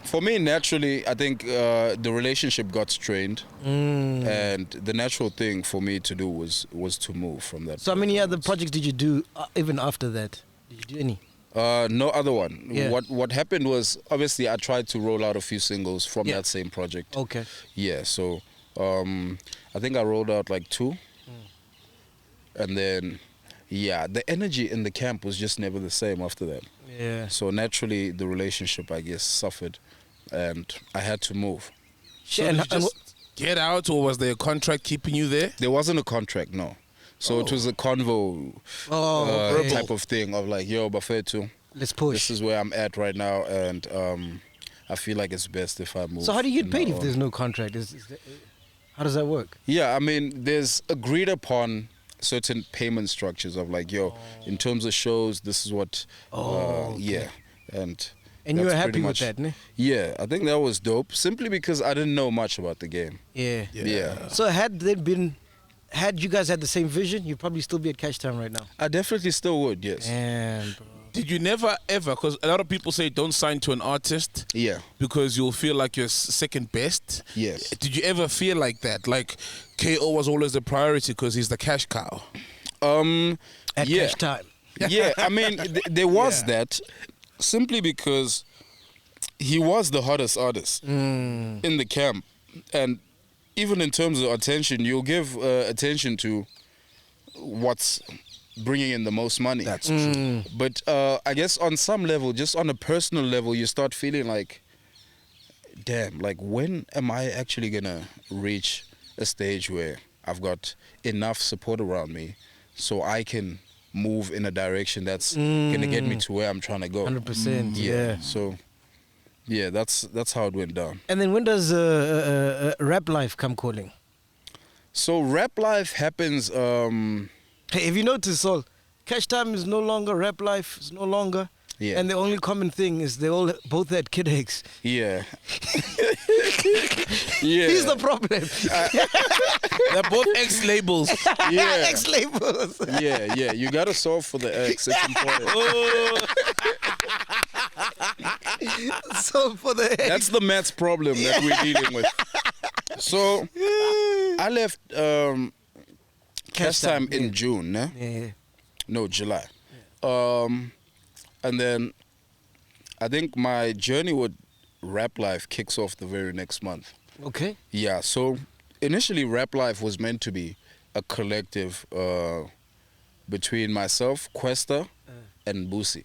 for me, naturally, I think the relationship got strained, and the natural thing for me to do was to move from that. So how many other projects did you do even after that? Did you do any? No other one. Yeah. What happened was, obviously, I tried to roll out a few singles from Yeah. that same project. Okay. Yeah, so I think I rolled out like 2. And then, yeah, the energy in the camp was just never the same after that. Yeah. So naturally, the relationship, I guess, suffered, and I had to move. So did you just get out, or was there a contract keeping you there? There wasn't a contract, no. So it was a convo okay. type of thing of like, yo, Bafetu, Let's push. this is where I'm at right now, and I feel like it's best if I move. So how do you get on paid my if own. there's no contract? How does that work? Yeah, I mean, there's agreed upon certain payment structures of like, yo, in terms of shows, this is what, okay. yeah. And And you were that's happy pretty with much- that, ne? Yeah, I think that was dope, simply because I didn't know much about the game. Yeah. Yeah. So had you guys had the same vision, you'd probably still be at Cash Town right now. I definitely still would, yes. Damn, bro. Did you never ever? Because a lot of people say don't sign to an artist Yeah, because you'll feel like you're second best. yes. Did you ever feel like that? Like KO was always the priority because he's the cash cow. At Yeah. Cash Time. Yeah, I mean, there was that simply because he was the hottest artist in the camp. And even in terms of attention, you'll give attention to what's bringing in the most money. That's true. But I guess on some level, just on a personal level, you start feeling like, damn, like when am I actually gonna reach a stage where I've got enough support around me so I can move in a direction that's gonna get me to where I'm trying to go. 100%. Yeah. So yeah, that's how it went down. And then when does Rap Life come calling? So Rap Life happens. Hey, have you noticed, Sol? Cash Time is no longer, Rap Life is no longer. Yeah. And the only common thing is they all both had kid eggs. Yeah. Yeah. He's the problem. They're both X labels. Yeah. X labels. Yeah. You gotta solve for the X. It's important. So for the eggs. That's the maths problem that we're dealing with. So I left Cash Time in June, né? Yeah. No, July. And then I think my journey with Rap Life kicks off the very next month. Okay. Yeah, so initially Rap Life was meant to be a collective between myself, Questa, and Busi,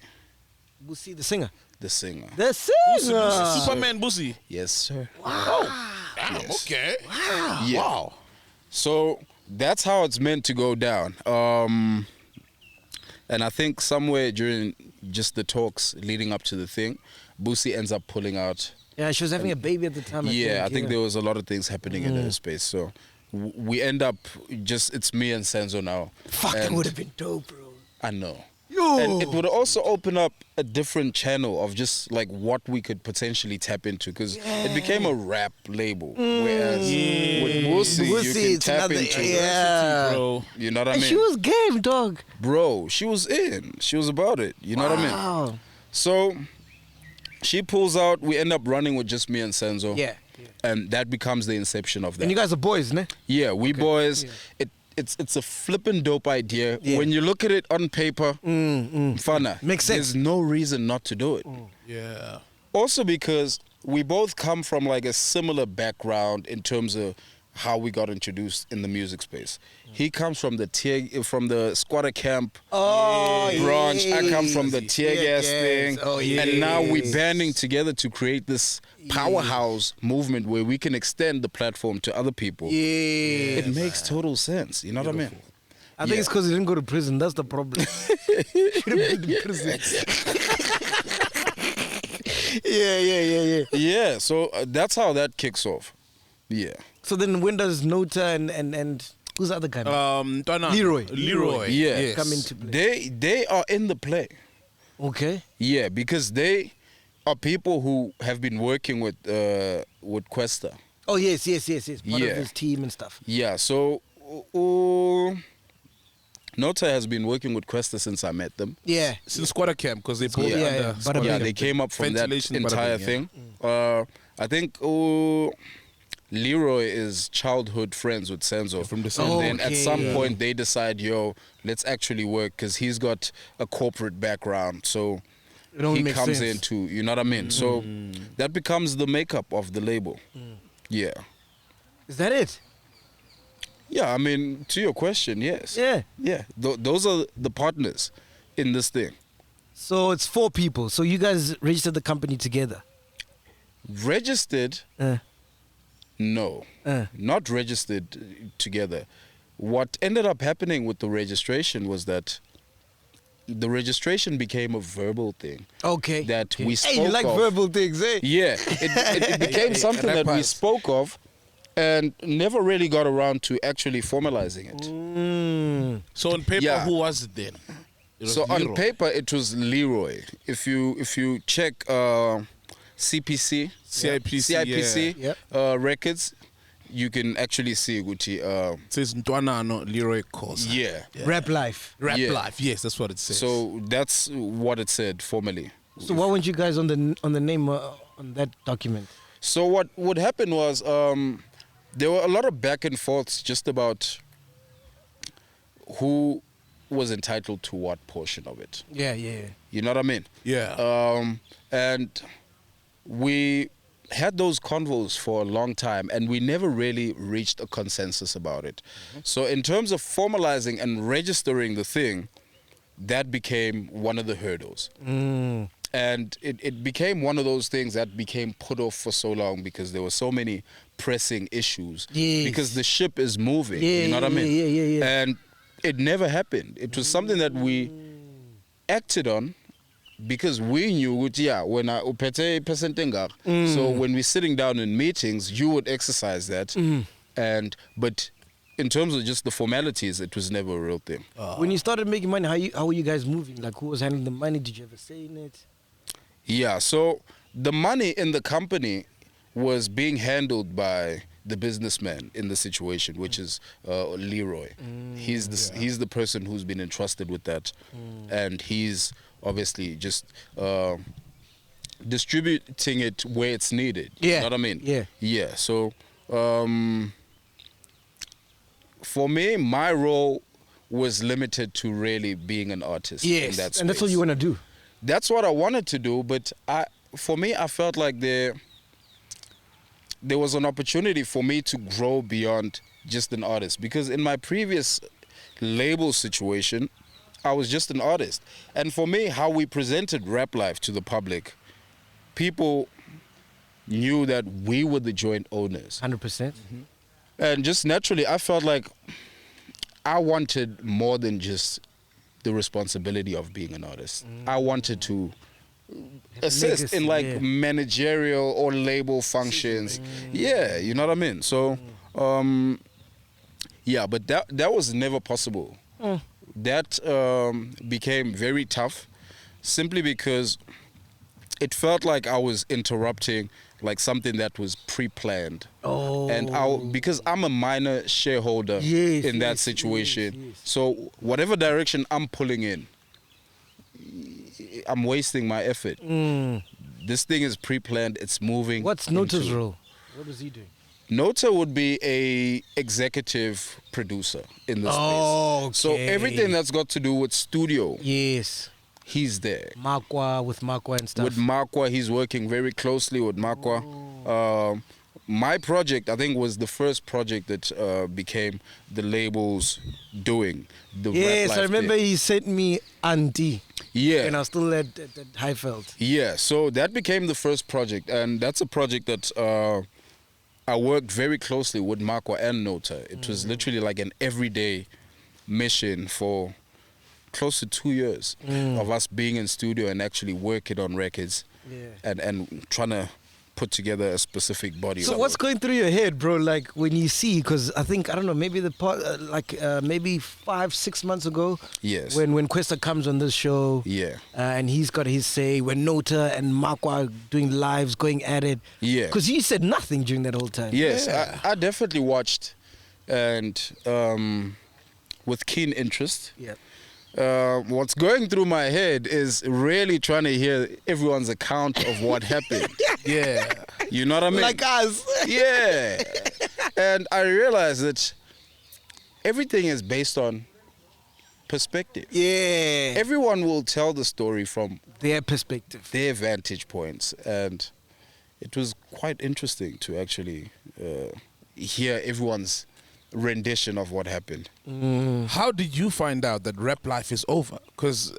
Busi, the singer. the singer. The singer. Superman Busi. Yes, sir. Damn, Yes. okay. Yeah. Wow. So that's how it's meant to go down. And I think somewhere during just the talks leading up to the thing, Busi ends up pulling out. Yeah, she was having a baby at the time. I think there was a lot of things happening in her space. So we end up it's me and Senzo now. Fuck, that And would have been dope, bro. I know. Yo. And it would also open up a different channel of just like what we could potentially tap into, because it became a rap label. Whereas with Busi, you Busi, can it's tap another- into yeah. Bro. You know what I And mean? she was game, dog. Bro, she was in. She was about it. You know what I mean? Wow. So she pulls out. We end up running with just me and Senzo. Yeah. And that becomes the inception of that. And you guys are boys, ne? Yeah, we boys. Yeah. It's a flippin' dope idea. Yeah. When you look at it on paper, funna. Makes sense. There's no reason not to do it. Yeah. Also because we both come from like a similar background in terms of how we got introduced in the music space. He comes from the squatter camp branch. I come from the tear gas thing. Oh, And now we're yes. banding together to create this powerhouse movement where we can extend the platform to other people. Yeah. It makes total sense. You know what I mean? I think it's because he didn't go to prison. That's the problem. Should have been in prison. Yeah. Yeah, so that's how that kicks off. Yeah. So then when does Nota and who's the other guy? Twana. Leroy. Yeah. Yes. Come into play. They are in the play. Okay. Yeah, because they are people who have been working with Questa. Oh yes. Part Yeah. of his team and stuff. Yeah, so Nota has been working with Questa since I met them. Yeah. Since squatter camp, because they pulled Yeah, it yeah. under Bada squatter bing. Yeah, camp. they came up from that Ventilation, bada entire bing, thing. I think Leroy is childhood friends with Senzo. From the And Senzo. then at Okay. some point they decide, let's actually work, because he's got a corporate background. So It only he makes comes sense. in too, you know what I mean? So that becomes the makeup of the label. Yeah. Is that it? Yeah, I mean, to your question, yes. Yeah. Yeah. Those are the partners in this thing. So it's 4 people. So you guys registered the company together. Registered, no. Not registered together. What ended up happening with the registration was that the registration became a verbal thing. Okay. That we spoke Hey, you like of. verbal things, eh? Yeah, it became something that we spoke of and never really got around to actually formalizing it. So on paper, Yeah. who was it then? It was So on Leroy. paper, it was Leroy. If you check CPC, CIPC, yeah. records, you can actually see Guti. It says Ntwana, not Leroy Cause. Yeah. Rap Life. Rap Yeah. Life, yes, that's what it says. So that's what it said formally. So why weren't you guys on the name on that document? So what would happen was there were a lot of back and forths just about who was entitled to what portion of it. Yeah, yeah. You know what I mean? Yeah. And we had those convos for a long time, and we never really reached a consensus about it. So in terms of formalizing and registering the thing, that became one of the hurdles. And it became one of those things that became put off for so long because there were so many pressing issues. Yes. Because the ship is moving. Yeah, You know what I mean? yeah. And it never happened. It was something that we acted on because we knew, when I upete percent engak. So when we're sitting down in meetings, you would exercise that. But in terms of just the formalities, it was never a real thing. When you started making money, how were you guys moving? Like, who was handling the money? Did you ever say in it? Yeah, so the money in the company was being handled by the businessman in the situation, which is Leroy. He's the person who's been entrusted with that, and he's obviously just distributing it where it's needed. Yeah. You know what I mean? Yeah. So for me, my role was limited to really being an artist. Yes, in that space. and that's what you want to do. That's what I wanted to do, but for me, I felt like there was an opportunity for me to grow beyond just an artist, because in my previous label situation, I was just an artist. And for me, how we presented Rap Life to the public, people knew that we were the joint owners. 100%. And just naturally, I felt like I wanted more than just the responsibility of being an artist. I wanted to assist in like managerial or label functions. Yeah, you know what I mean? So, yeah, but that was never possible. That became very tough simply because it felt like I was interrupting like something that was pre-planned. And because I'm a minor shareholder in that situation, so whatever direction I'm pulling in, I'm wasting my effort. This thing is pre-planned, it's moving. What's Nota's role? What was he doing? Nota would be a executive producer in the space. So everything that's got to do with studio, he's there. With Makwa and stuff. With Makwa, he's working very closely with Makwa. My project, I think, was the first project that became the label's doing. The Rap Life I remember thing. he sent me Auntie. Yeah. And I was still at Highveld. Yeah, so that became the first project, and that's a project that I worked very closely with Makwa and Nota. It was literally like an everyday mission for close to 2 years of us being in studio and actually working on records and trying to put together a specific body. So what's going through your head, bro? Like when you see, because I think, I don't know, maybe maybe 5-6 months ago, when Questa comes on this show, and he's got his say, when Nota and Makwa doing lives, going at it, because he said nothing during that whole time. I definitely watched, and with keen interest. What's going through my head is really trying to hear everyone's account of what happened. You know what I mean? Like us. And I realized that everything is based on perspective. Everyone will tell the story from their perspective, their vantage points, and it was quite interesting to actually hear everyone's rendition of what happened. How did you find out that Rap Life is over? Because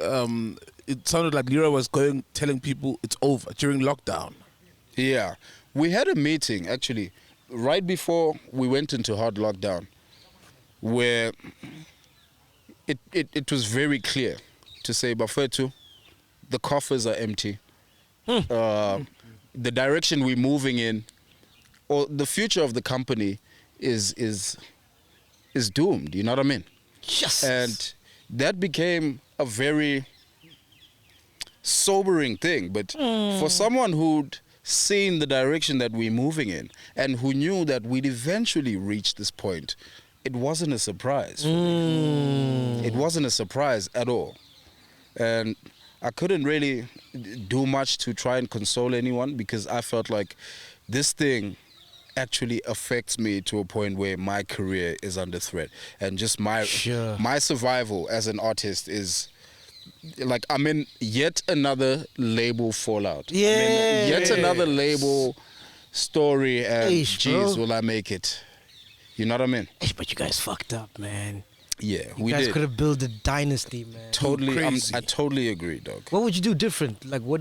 it sounded like Leroy was telling people it's over during lockdown. Yeah, we had a meeting actually right before we went into hard lockdown, where it was very clear to say, Bafetu, the coffers are empty. The direction we're moving in, or the future of the company is doomed. You know what I mean? Yes. And that became a very sobering thing. But for someone who'd seen the direction that we're moving in and who knew that we'd eventually reach this point, it wasn't a surprise. It wasn't a surprise at all. And I couldn't really do much to try and console anyone, because I felt like this thing actually affects me to a point where my career is under threat, and just my survival as an artist is like I'm in yet another label fallout. Yeah. I'm in yet another label story, and geez, will I make it? You know what I mean? But you guys fucked up, man. Yeah, You guys could have built a dynasty, man. Totally, I totally agree, dog. What would you do different? Like what,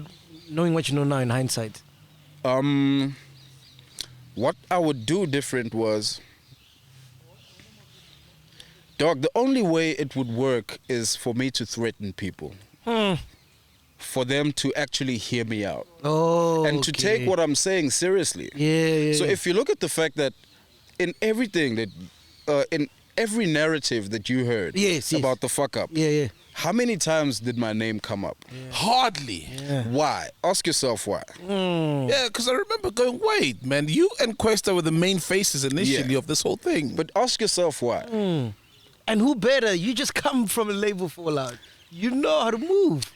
knowing what you know now in hindsight? What I would do different was, dog, the only way it would work is for me to threaten people. For them to actually hear me out. And to take what I'm saying seriously. Yeah. So if you look at the fact that in everything that, in every narrative that you heard about the fuck up, how many times did my name come up? Hardly. Why? Ask yourself why. Yeah, because I remember going, wait, man, you and Questa were the main faces initially of this whole thing. But ask yourself why. And who better? You just come from a label fallout. You know how to move.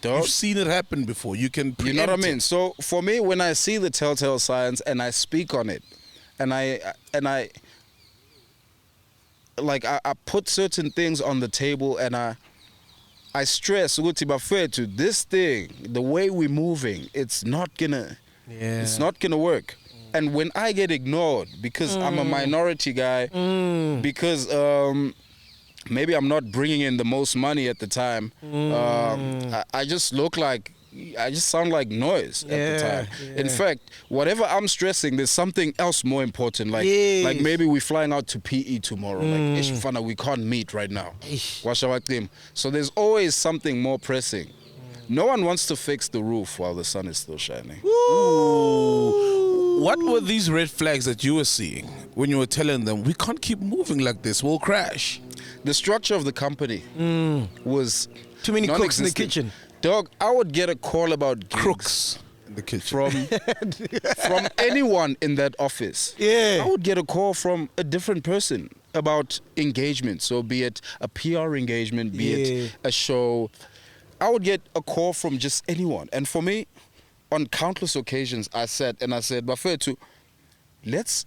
You've seen it happen before. You can preempt. You know what I mean? So for me, when I see the telltale signs and I speak on it, and I put certain things on the table, and I stress to this thing, the way we're moving, it's not gonna work. And when I get ignored because I'm a minority guy, because maybe I'm not bringing in the most money at the time, I just sound like noise at the time. In fact, whatever I'm stressing, there's something else more important. Like maybe we're flying out to PE tomorrow. Like, Ishfana, we can't meet right now. So there's always something more pressing. No one wants to fix the roof while the sun is still shining. What were these red flags that you were seeing when you were telling them, we can't keep moving like this, we'll crash? The structure of the company was too many cooks in the kitchen. Dog, I would get a call about gigs crooks in the kitchen from anyone in that office. I would get a call from a different person about engagement. So be it a PR engagement, be it a show. I would get a call from just anyone. And for me, on countless occasions, I said, Bafetu, let's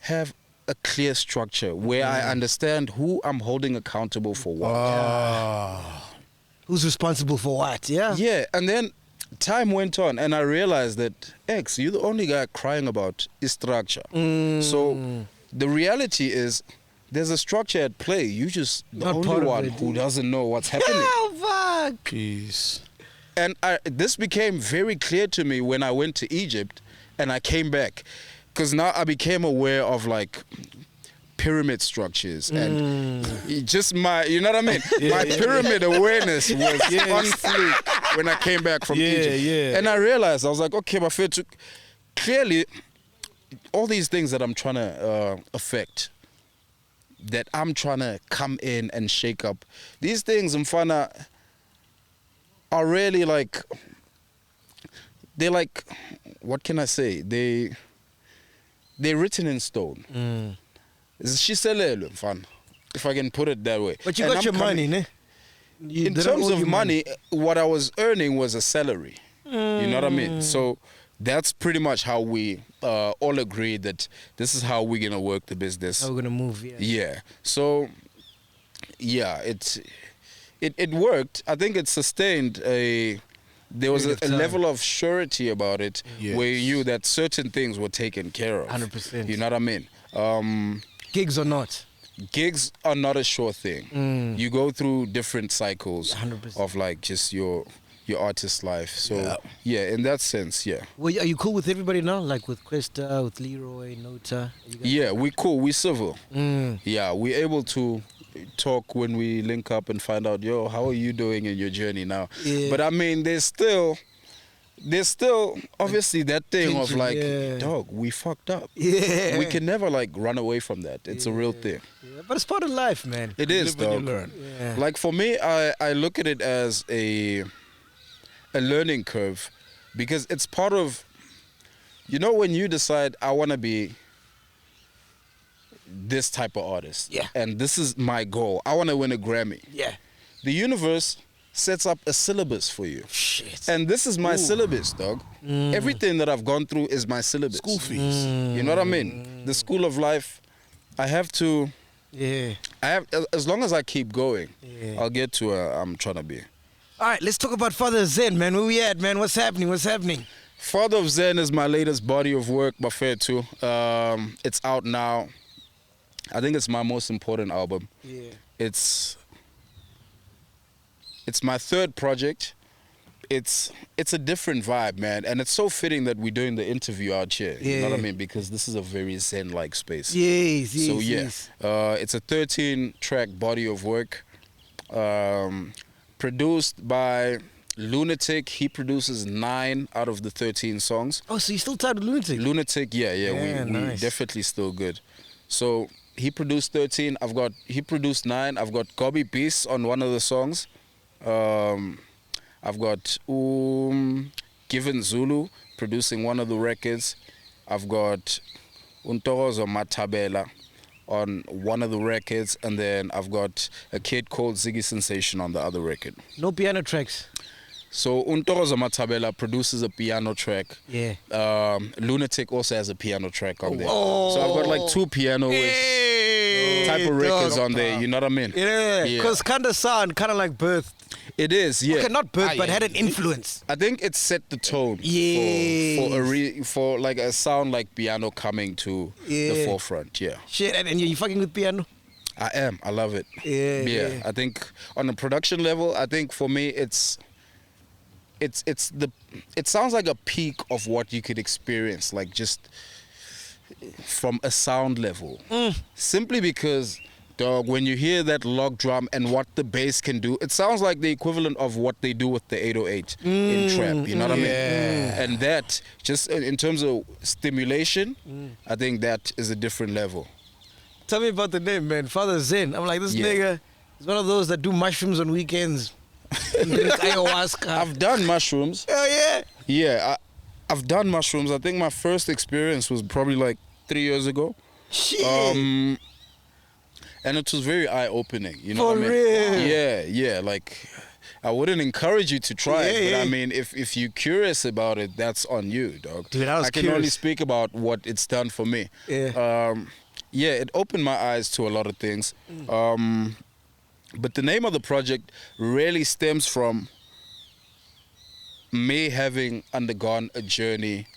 have a clear structure where I understand who I'm holding accountable for what. Who's responsible for what? Yeah, and then time went on, and I realized that, X, you're the only guy crying about is structure. So the reality is, there's a structure at play. You just the only one who doesn't know what's happening. Oh, fuck. Peace. And this became very clear to me when I went to Egypt and I came back, because now I became aware of like pyramid structures and just you know what I mean? My pyramid awareness was on fleek when I came back from Egypt. And I realized, I was like, okay, but clearly all these things that I'm trying to affect, that I'm trying to come in and shake up, these things, Mfana, are really like, they're like, what can I say? They're written in stone. Shishelelo, mfana, if I can put it that way. But you got your money, ne? In terms of money, what I was earning was a salary. You know what I mean? So that's pretty much how we all agreed that this is how we're gonna work the business. How we're gonna move, yeah. So yeah, it worked. I think it sustained there was a level of surety about it, where you knew that certain things were taken care of. 100%. You know what I mean? Gigs or not? Gigs are not a sure thing. You go through different cycles 100%. of like just your artist life. So yeah, in that sense, yeah. Well, are you cool with everybody now? Like with Questa, with Leroy, Nota? Yeah, we cool. We civil. Yeah, we're able to talk when we link up and find out, yo, how are you doing in your journey now? But I mean, there's still obviously that thing of like, dog, we fucked up. We can never like run away from that. It's a real thing. But it's part of life, man. It is, dog. Like for me, I look at it as a learning curve, because it's part of, you know, when you decide I want to be this type of artist, and this is my goal, I want to win a Grammy. The universe sets up a syllabus for you. Shit. And this is my syllabus, dog. Everything that I've gone through is my syllabus. School fees. You know what I mean? The school of life, I have to, as long as I keep going, I'll get to where I'm trying to be. All right, let's talk about Father Zen, man. Where we at, man? What's happening? Father of Zen is my latest body of work, but fair too. It's out now. I think it's my most important album. Yeah. It's my third project. It's a different vibe, man, and it's so fitting that we're doing the interview out here. You know what I mean? Because this is a very Zen-like space. Yes. So yeah, it's a 13-track body of work, produced by Lunatic. He produces 9 out of the 13 songs. Oh, so you still tied to Lunatic? Lunatic, yeah, we nice. definitely still good. So he produced 13. He produced 9. I've got Gobi Beast on one of the songs. I've got Given Zulu producing one of the records. I've got Untorozo Matabela on one of the records, and then I've got a kid called Ziggy Sensation on the other record. No piano tracks. So Untorozo Matabela produces a piano track. Yeah. Lunatic also has a piano track on there. So I've got like 2 piano-ish type of records on there, you know what I mean? Yeah, because kind of sound, kind of like Birth. It is, yeah. Okay, not Birth, but had an influence. I think it set the tone for like a sound like piano coming to the forefront, yeah. Shit, and you fucking with piano? I am, I love it. Yeah. I think on a production level, I think for me it sounds like a peak of what you could experience, like just from a sound level. Simply because, dog, when you hear that log drum and what the bass can do, it sounds like the equivalent of what they do with the 808 in trap, you know what I mean? And that, just in terms of stimulation, I think that is a different level. Tell me about the name, man. Father Zen. I'm like, this nigga is one of those that do mushrooms on weekends. And drink ayahuasca. I've done mushrooms. Oh, yeah? Yeah, I've done mushrooms. I think my first experience was probably like 3 years ago. Shit. And it was very eye-opening, you know For what I mean? real? Yeah, like I wouldn't encourage you to try it, but I mean, if you're curious about it, that's on you, dog. Dude, I can only speak about what it's done for me. Yeah. It opened my eyes to a lot of things. But the name of the project really stems from me having undergone a journey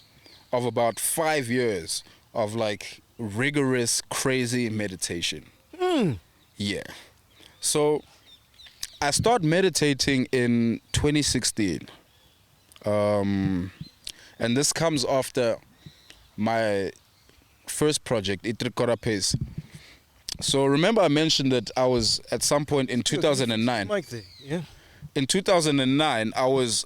of about 5 years of like rigorous, crazy meditation. Yeah. So I started meditating in 2016. And this comes after my first project, Itrikora Pace. So remember I mentioned that I was at some point in 2009. Yeah. In 2009, I was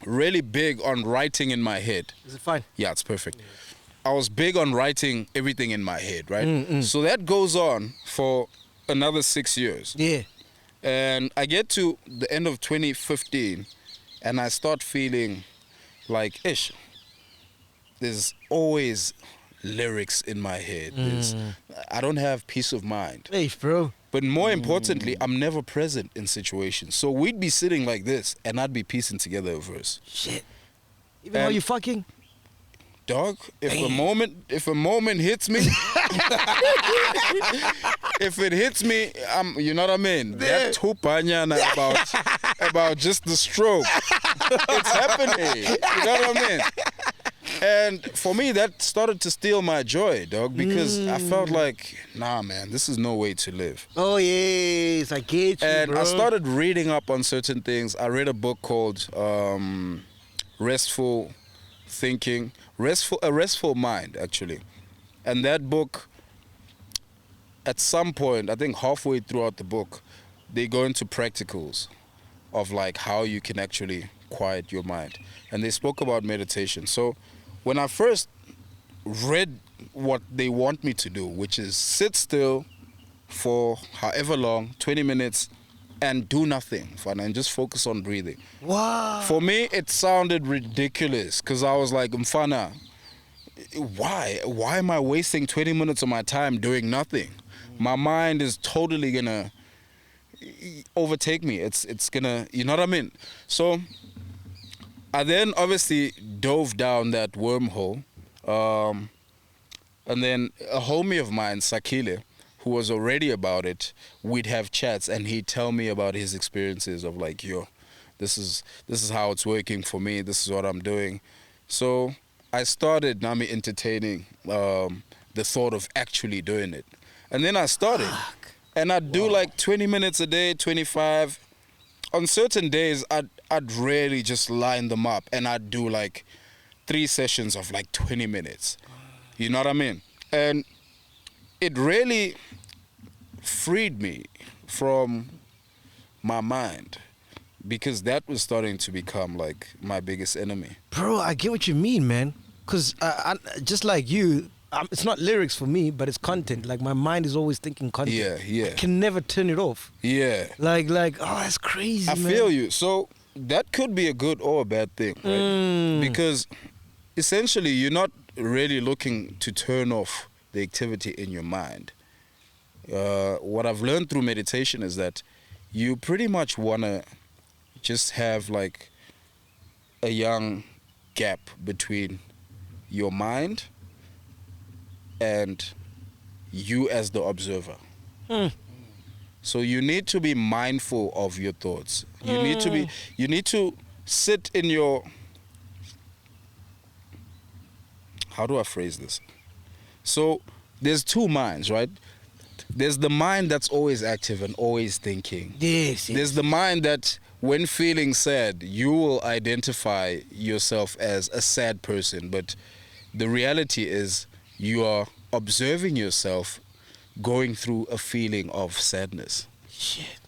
really big on writing in my head. Is it fine? Yeah, it's perfect. I was big on writing everything in my head, right? So that goes on for another 6 years. Yeah. And I get to the end of 2015 and I start feeling like, there's always lyrics in my head. I don't have peace of mind. Hey, bro. But more importantly, I'm never present in situations. So we'd be sitting like this and I'd be piecing together a verse. Shit. Even while you fucking? Dog, if a moment hits me, if it hits me, you know what I mean? That tupanyana about just the stroke. It's happening. You know what I mean? And for me, that started to steal my joy, dog, because I felt like, nah, man, this is no way to live. Oh, yes, I get you, And bro. I started reading up on certain things. I read a book called Restful Thinking, A Restful Mind, actually. And that book, at some point, I think halfway throughout the book, they go into practicals of like how you can actually quiet your mind. And they spoke about meditation. So when I first read what they want me to do, which is sit still for however long, 20 minutes, and do nothing, and just focus on breathing. Wow. For me, it sounded ridiculous because I was like, Mfana, why am I wasting 20 minutes of my time doing nothing? My mind is totally gonna overtake me. It's gonna, you know what I mean? So I then obviously dove down that wormhole, and then a homie of mine, Sakile, who was already about it, we'd have chats and he'd tell me about his experiences of like, yo, this is how it's working for me, this is what I'm doing. So I started Nami entertaining the thought of actually doing it. And then I started. And I'd do like 20 minutes a day, 25. On certain days, I'd really just line them up and I'd do like 3 sessions of like 20 minutes. You know what I mean? And it really freed me from my mind, because that was starting to become like my biggest enemy. Bro, I get what you mean, man. Because just like you, it's not lyrics for me, but it's content. Like my mind is always thinking content. Yeah. I can never turn it off. Yeah. Like, oh, that's crazy, I man. feel you. So that could be a good or a bad thing, right? Because essentially you're not really looking to turn off the activity in your mind. What I've learned through meditation is that you pretty much want to just have like a young gap between your mind and you as the observer. So you need to be mindful of your thoughts. You need to sit in your, how do I phrase this? So there's 2 minds, right? There's the mind that's always active and always thinking. Yes. There's the mind that when feeling sad, you will identify yourself as a sad person, but the reality is you are observing yourself going through a feeling of sadness. Shit.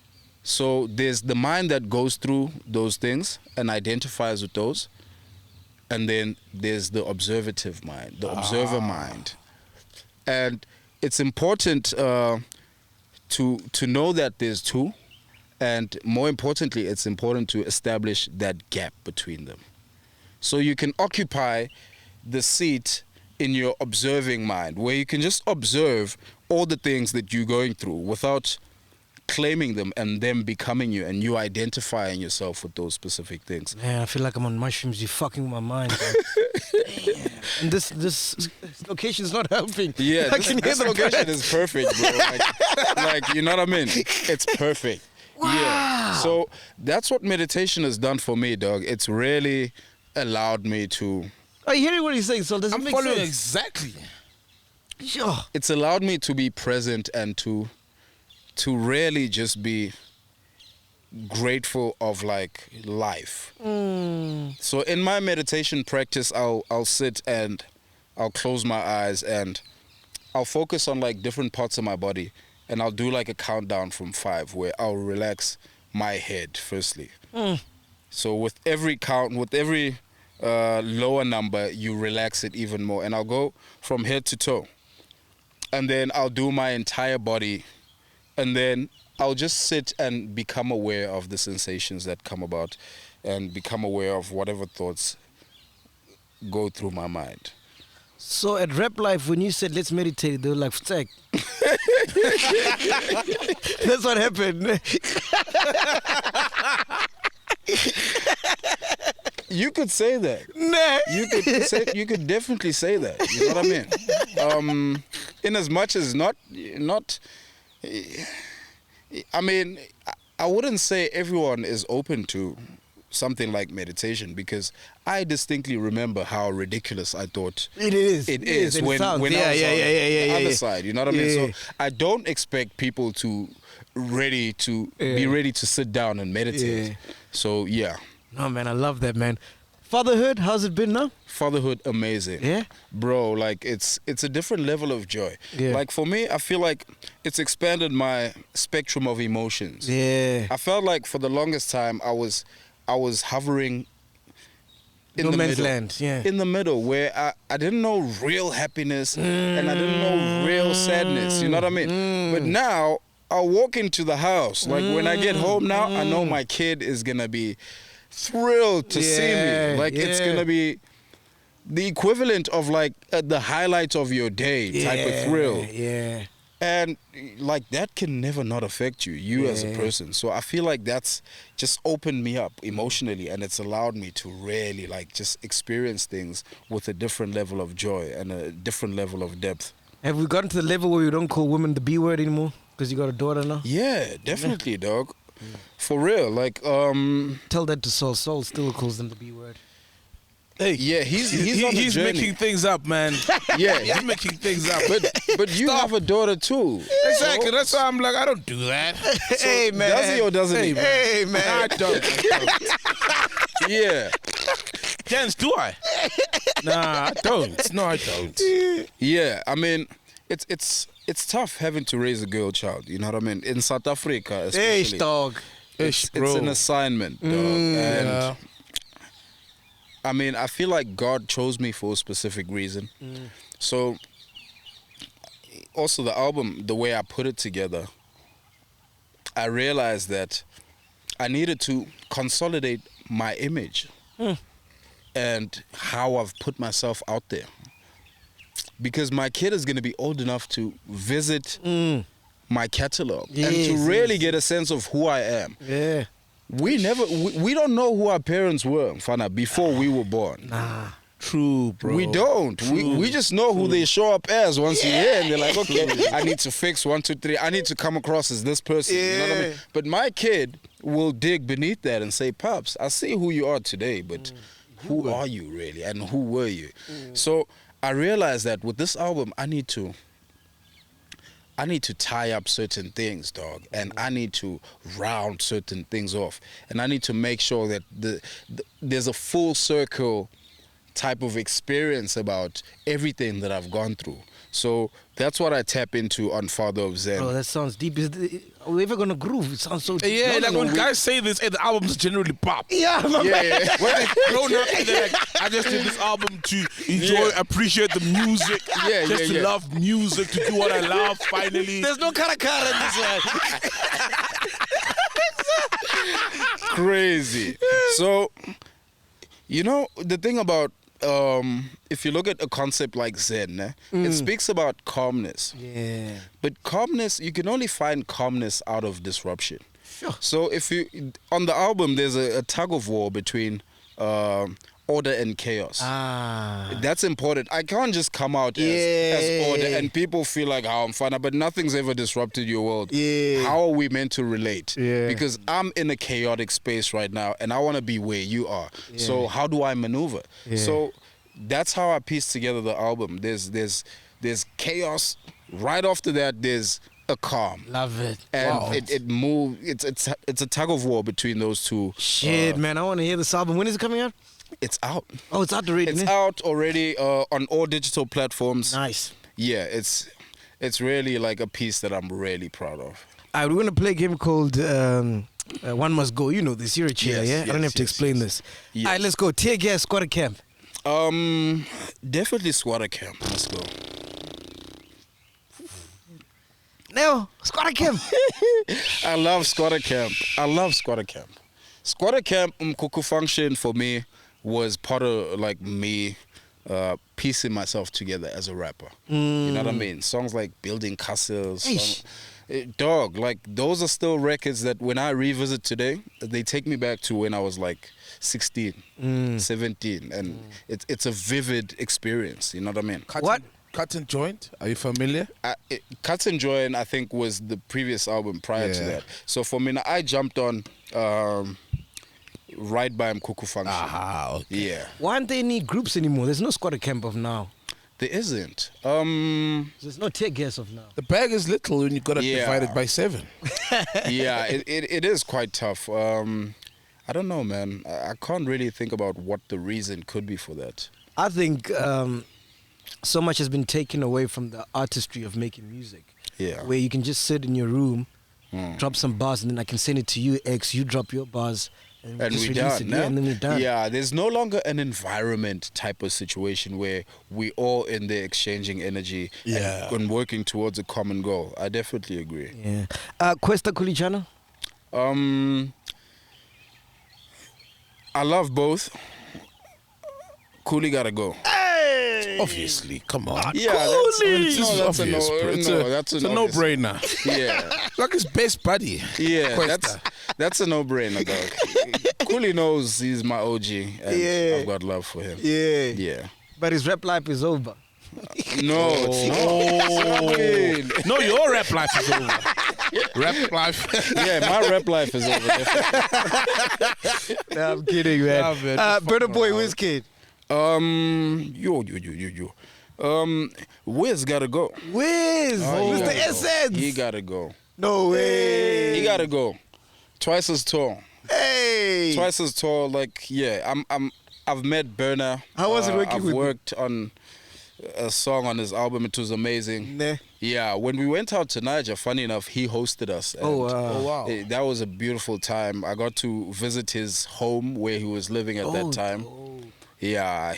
So there's the mind that goes through those things and identifies with those, and then there's the observative mind, the observer mind. And it's important to know that there's 2, and more importantly, it's important to establish that gap between them. So you can occupy the seat in your observing mind, where you can just observe all the things that you're going through without claiming them and them becoming you and you identifying yourself with those specific things. Man, I feel like I'm on mushrooms. You're fucking with my mind. Damn. And this location is not helping. Yeah, this location birds. is perfect, bro. Like, you know what I mean? It's perfect. Wow. Yeah. So that's what meditation has done for me, dog. It's really allowed me to... Are you hearing what he's saying? So does it I'm make following sense? exactly. Sure. It's allowed me to be present and to really just be grateful of like life. So in my meditation practice, I'll sit and I'll close my eyes and I'll focus on like different parts of my body, and I'll do like a countdown from 5 where I'll relax my head firstly. So with every count, with every lower number, you relax it even more, and I'll go from head to toe, and then I'll do my entire body, and then I'll just sit and become aware of the sensations that come about and become aware of whatever thoughts go through my mind. So at Rap Life, when you said let's meditate, they were like, "Fuck." That's what happened. You could say that. Nah. You could definitely say that. You know what I mean? In as much as not. I mean, I wouldn't say everyone is open to something like meditation, because I distinctly remember how ridiculous I thought It is when and it I sounds. was Yeah, on the other yeah. side. You know what I Yeah. mean? So I don't expect people to be ready to sit down and meditate. Yeah. So yeah. No, man, I love that, man. Fatherhood, how's it been now? Fatherhood, amazing. Yeah? Bro, like it's a different level of joy. Yeah. Like for me, I feel like it's expanded my spectrum of emotions. Yeah. I felt like for the longest time I was hovering in No the man's middle. land, yeah. In the middle, where I didn't know real happiness and I didn't know real sadness. You know what I mean? But now I'll walk into the house. Like when I get home now, I know my kid is gonna be thrilled to see me. Like it's gonna be the equivalent of like the highlight of your day type of thrill. Yeah. And like that can never not affect you as a person. So I feel like that's just opened me up emotionally, and it's allowed me to really like just experience things with a different level of joy and a different level of depth. Have we gotten to the level where you don't call women the B word anymore because you got a daughter now? Yeah, definitely, dog. For real, like Tell that to Saul. Saul still calls them the B word. Hey, yeah, he's on the he's journey. making things up, man. Yeah, He's making things up. but you have a daughter too. Exactly. That's why I'm like, I don't do that. Hey, man. Does he or doesn't he? Hey, man. I don't. Yeah, Jens, do I? Nah, I don't. No, I don't. yeah. I mean, it's tough having to raise a girl child. You know what I mean? In South Africa, Hey, especially, dog. it's bro. an assignment, dog. And I mean, I feel like God chose me for a specific reason. So, also the album, the way I put it together, I realized that I needed to consolidate my image and how I've put myself out there. Because my kid is going to be old enough to visit my catalog and to really get a sense of who I am. Yeah. We don't know who our parents were, Mfana, before we were born. Nah. True, bro. We don't. We just know who they show up as once you're here, and they're like, okay, I need to fix 1, 2, 3. I need to come across as this person. You know what I mean? But my kid will dig beneath that and say, Pops, I see who you are today, but who are you really, and who were you? So I realized that with this album, I need to tie up certain things, dog, and I need to round certain things off, and I need to make sure that there's a full circle type of experience about everything that I've gone through. So that's what I tap into on Father of Zen. Bro, that sounds deep. Are we ever gonna groove? It sounds so deep. Yeah, like when guys say this, the albums generally pop. Yeah, my man. Yeah. When they've grown up, and they're like, I just did this album to enjoy, appreciate the music, just to love music, to do what I love, finally. There's no cara in this one. Crazy. So, you know, the thing about if you look at a concept like Zen, it speaks about calmness. Yeah. But calmness, you can only find calmness out of disruption. Sure. So if you, on the album, there's a tug of war between order and chaos. That's important. I can't just come out as order and people feel like how I'm fun, but nothing's ever disrupted your world. How are we meant to relate? Because I'm in a chaotic space right now and I want to be where you are. So how do I maneuver? So that's how I pieced together the album. There's chaos. Right after that, there's a calm. Love it. And it moves. It's a tug of war between those two. Shit, man, I want to hear this album. When is it coming out? It's out. Oh, it's out already. It's out already on all digital platforms. Nice. Yeah, it's really like a piece that I'm really proud of. All right, we're going to play a game called One Must Go. You know this. You're a chair, Yes, yeah? I don't have to explain this. Yes. All right, let's go. Tear gas, squatter camp. Definitely Squatter Camp. Let's go. Now, squatter camp. I love Squatter Camp. Squatter Camp Mkuku function for me was part of like me piecing myself together as a rapper. You know what I mean? Songs like Building Castles. Dog, like those are still records that when I revisit today, they take me back to when I was like 16, 17, and it's a vivid experience. You know what I mean? Cut and Joint? Are you familiar? Cut and Joint, I think, was the previous album prior to that. So for me, I jumped on Right by Mkuku function. Okay. Yeah. Why aren't there any groups anymore? There's no squatter camp of now. There isn't. There's no tear gas of now. The bag is little when you got to divide it by 7. Yeah, it is quite tough. I don't know, man. I can't really think about what the reason could be for that. I think so much has been taken away from the artistry of making music. Yeah. Where you can just sit in your room, drop some bars, and then I can send it to you, X. You drop your bars, and we're done. and then we're done. Yeah, there's no longer an environment type of situation where we all in there exchanging energy and working towards a common goal. I definitely agree. Yeah. Questa Kulichana? I love both. Cooley gotta go. Hey! Obviously, come on. Yeah, that's It's a no-brainer. Yeah, Like his best buddy. yeah, Questa. that's a no-brainer, dog. Cooley knows he's my OG, and Yeah. I've got love for him. Yeah. Yeah. But his rap life is over. No, it's not. No, your rap life is over. Rap life. Yeah, my rap life is over. Definitely. Nah, I'm kidding, man. Nah, man, Burna Boy, around. Wizkid. Yo. Wiz gotta go. Wiz. Oh, Who's he the gotta go. essence? He gotta go. No way. He gotta go. Twice as tall. Hey. Twice as tall. Like, yeah, I've met Burna. How was it working I've with him? worked on a song on his album. It was amazing. Nah. Yeah, when we went out to Niger, funny enough, he hosted us. And Oh, wow. wow. that was a beautiful time. I got to visit his home where he was living at that time. Yeah,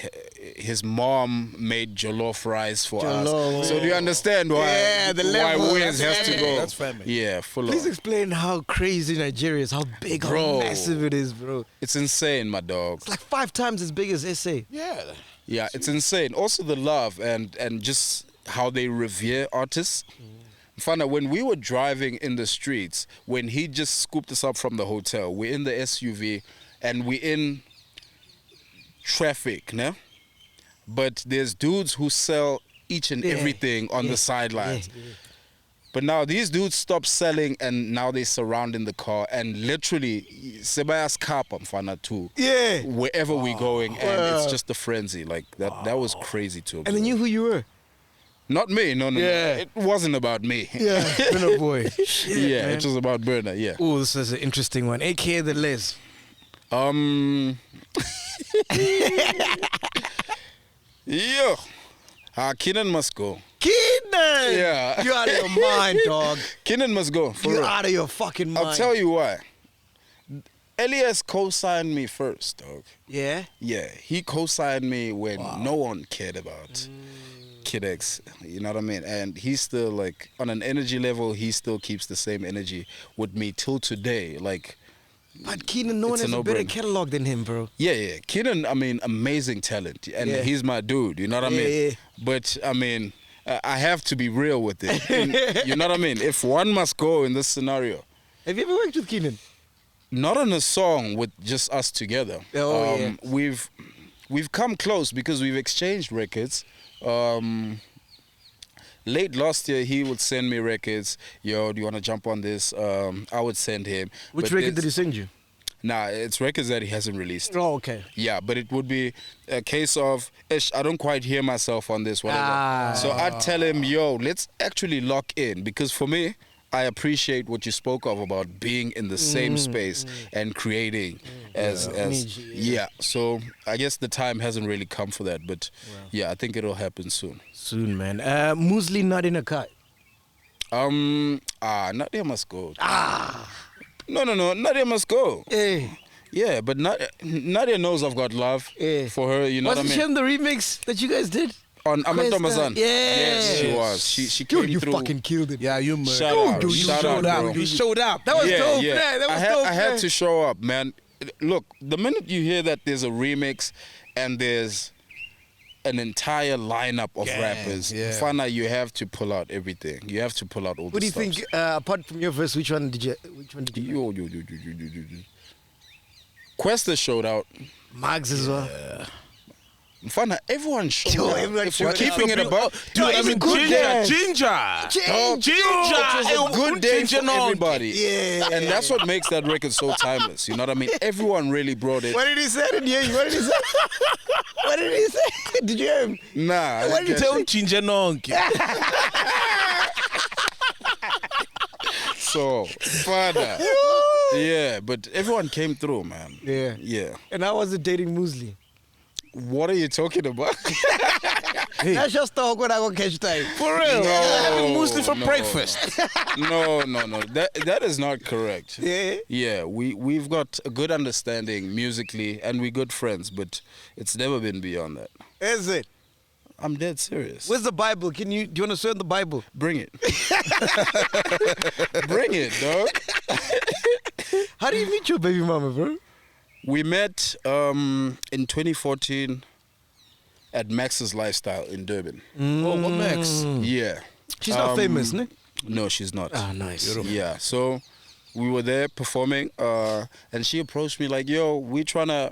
his mom made jollof rice for Jollof. us. So do you understand why? Yeah, the why level. Wiz has to That's go? That's family. Yeah, full Please on. explain how crazy Nigeria is, how big, how Bro. massive it is, bro. It's insane, my dog. It's like 5 times as big as SA. Yeah. Yeah, it's insane. Also the love and just how they revere artists. Find out when we were driving in the streets, when he just scooped us up from the hotel, we're in the SUV and we're in traffic, no? But there's dudes who sell each and everything on the sidelines. Yeah. But now these dudes stop selling and now they surrounding the car and literally Sebayas Kapa mfana too. Yeah. Wherever we're going and Wow. it's just a frenzy. Like that was crazy to observe. And they knew who you were. Not me, no. Yeah. It wasn't about me. Yeah. Burna Boy. Shit, Yeah, man. it was about Burna, yeah. Oh, this is an interesting one. AKA the Les. Yo. Keenan must go. Keenan! Yeah. You out of your mind, dog. Keenan must go. For You real. out of your fucking mind. I'll tell you why. Elias co-signed me first, dog. Yeah? Yeah, he co-signed me when no one cared about Kid X. You know what I mean? And he's still like on an energy level. He still keeps the same energy with me till today. Like, But Keenan, no one It's has a a better no-brainer. catalog than him, bro. yeah. Keenan, I mean, amazing talent, and Yeah. he's my dude. You know what I Yeah, mean? yeah. But I mean, I have to be real with it. And you know what I mean? If one must go in this scenario. Have you ever worked with Keenan? Not on a song with just us together. Oh, yeah. We've come close because we've exchanged records. Late last year, he would send me records. Yo, do you want to jump on this? I would send him. Which But record did he it's- send you? Nah, it's records that he hasn't released. Oh, okay. Yeah, but it would be a case of, Ish, I don't quite hear myself on this, whatever. So I'd tell him, yo, let's actually lock in. Because for me, I appreciate what you spoke of about being in the same space and creating as yeah. So I guess the time hasn't really come for that, but yeah, I think it'll happen soon. Soon, man. Musli not in a cut. Nadia must go. No, Nadia must go. Hey. Yeah, but Nadia knows I've got love for her, you know what I Wasn't she mean? on the remix that you guys did? On Amapiano. Yeah. Yes, she was. She came Dude, you through. fucking killed it. Yeah, you murdered. Shout out, Dude, you shout showed out, up. bro. You showed up. That was Yeah, dope, yeah. man. That was I dope, had man. to show up, man. Look, the minute you hear that there's a remix and there's an entire lineup of rappers, Fana, you have to pull out everything. You have to pull out all What do the you stuff. think? Apart from your verse, which one did you? Yo. Questa showed out. Mags as well. Fana, everyone showed Yo, out. everyone If we're showed keeping out. it about, Dude, I it's mean, a good Ginger. day. Ginger. it was a good day for no. everybody. Yeah. And that's what makes that record so timeless. You know what I mean? Everyone really brought it. What did he say? I didn't hear you. What did he say? What did he say? Did you hear him? Nah. What did you Tell him Ginger Nonk. So, Father. Yeah, but everyone came through, man. Yeah. Yeah. And I was dating Musli. What are you talking about? That's just talk when I go catch time. For real. No, Mostly for no. breakfast. No. That is not correct. Yeah. Yeah, we've got a good understanding musically and we're good friends, but it's never been beyond that. Is it? I'm dead serious. Where's the Bible? Do you want to send the Bible? Bring it. Bring it, dog. How do you meet your baby mama, bro? We met in 2014. at Max's Lifestyle in Durban. Oh, what Max? Yeah. She's not famous, ne? No, she's not. Ah, nice. Beautiful. Yeah, so we were there performing, and she approached me like, "Yo, we trying to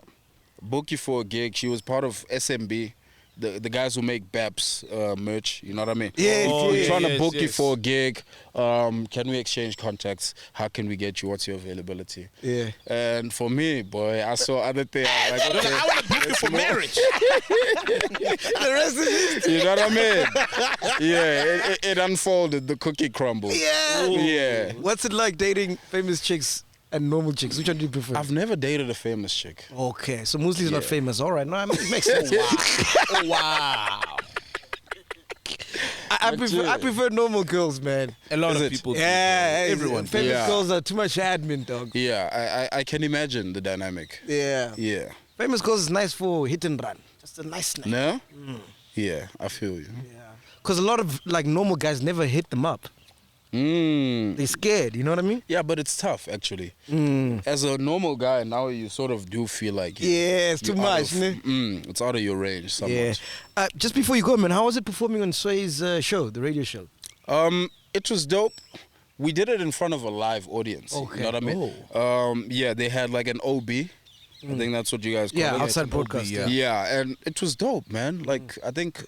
book you for a gig." She was part of SMB, the guys who make BAPS merch. You know what I mean? Yeah, Oh, We're yeah, trying to yes, book you yes. for a gig. Can we exchange contacts? How can we get you? What's your availability? Yeah. And for me, boy, I saw other things. I was like, okay, I want to book you for marriage. The rest of it. you know what I mean? Yeah, it unfolded. The cookie crumbled. Yeah. Yeah. What's it like dating famous chicks and normal chicks? Which one do you prefer? I've never dated a famous chick. Okay, so Muesli's not Yeah. famous. All right, no, I mean, it makes sense. Oh, wow. I prefer normal girls, man. A lot Is of it? people. do, Yeah, bro. everyone. Famous Yeah. girls are too much admin, dog. Yeah, I can imagine the dynamic. Yeah. Yeah. Famous girls is nice for hit and run. Just a nice snack. No? Yeah, I feel you. Yeah. Because a lot of like normal guys never hit them up. They're scared. You know what I mean? Yeah, but it's tough actually. As a normal guy, now you sort of do feel like Yeah, it's too you're out much, of- ne? it's out of your range somewhat. Yeah. Just before you go, man, how was it performing on Sway's show, the radio show? It was dope. We did it in front of a live audience. Okay. You know what I mean? Yeah, they had like an OB. I think that's what you guys call Yeah, it. outside broadcast. yeah. Yeah, and it was dope, man. Like I think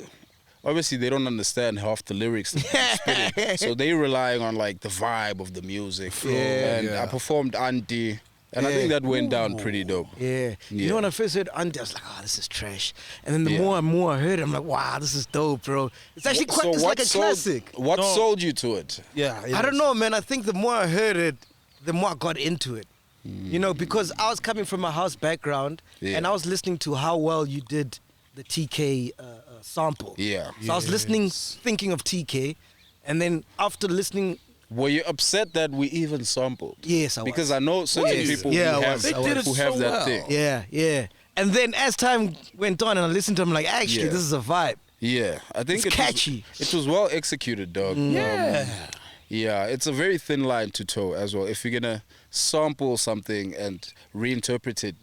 obviously they don't understand half the lyrics that they're spitting. So they relying on like the vibe of the music. Yeah. And Yeah. I performed Auntie, and I think that went down pretty dope. Yeah. You Yeah. know when I first heard Auntie, I was like, oh, this is trash. And then the more and more I heard it, I'm like, wow, this is dope, bro. It's actually quite, it's like a classic. What sold you to it? Yeah. I don't know, man. I think the more I heard it, the more I got into it. You know, because I was coming from a house background and I was listening to how well you did the TK sample. Yeah. So I was listening, thinking of TK. And then after listening, Were you upset that we even sampled? yes, I was. Because I know certain Yes. people Yeah, who I have, was. They did it who have so that well. thing. Yeah. And then as time went on and I listened to him, like, actually, Yeah. this is a vibe. Yeah, I think It's catchy. It was well executed, dog. Yeah. Yeah, it's a very thin line to toe as well. If you're gonna sample something and reinterpret it,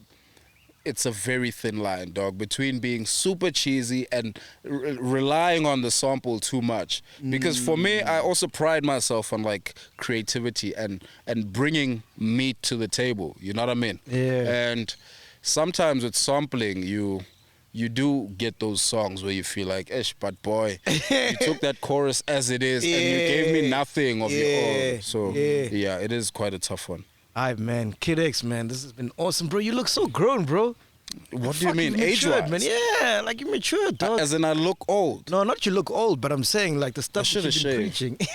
it's a very thin line, dog, between being super cheesy and relying on the sample too much. Because for me, I also pride myself on like creativity and bringing meat to the table. You know what I mean? Yeah. And sometimes with sampling, you do get those songs where you feel like, "Ish, but boy, you took that chorus as it is and you gave me nothing of your own." So yeah, it is quite a tough one. Alright, man. Kid X, man, this has been awesome, bro. You look so grown, bro. What do you mean, You've matured, age-wise? man? Yeah, like you matured, dog. As in, I look old. No, not you look old, but I'm saying like the stuff that should've you've been shaved. preaching.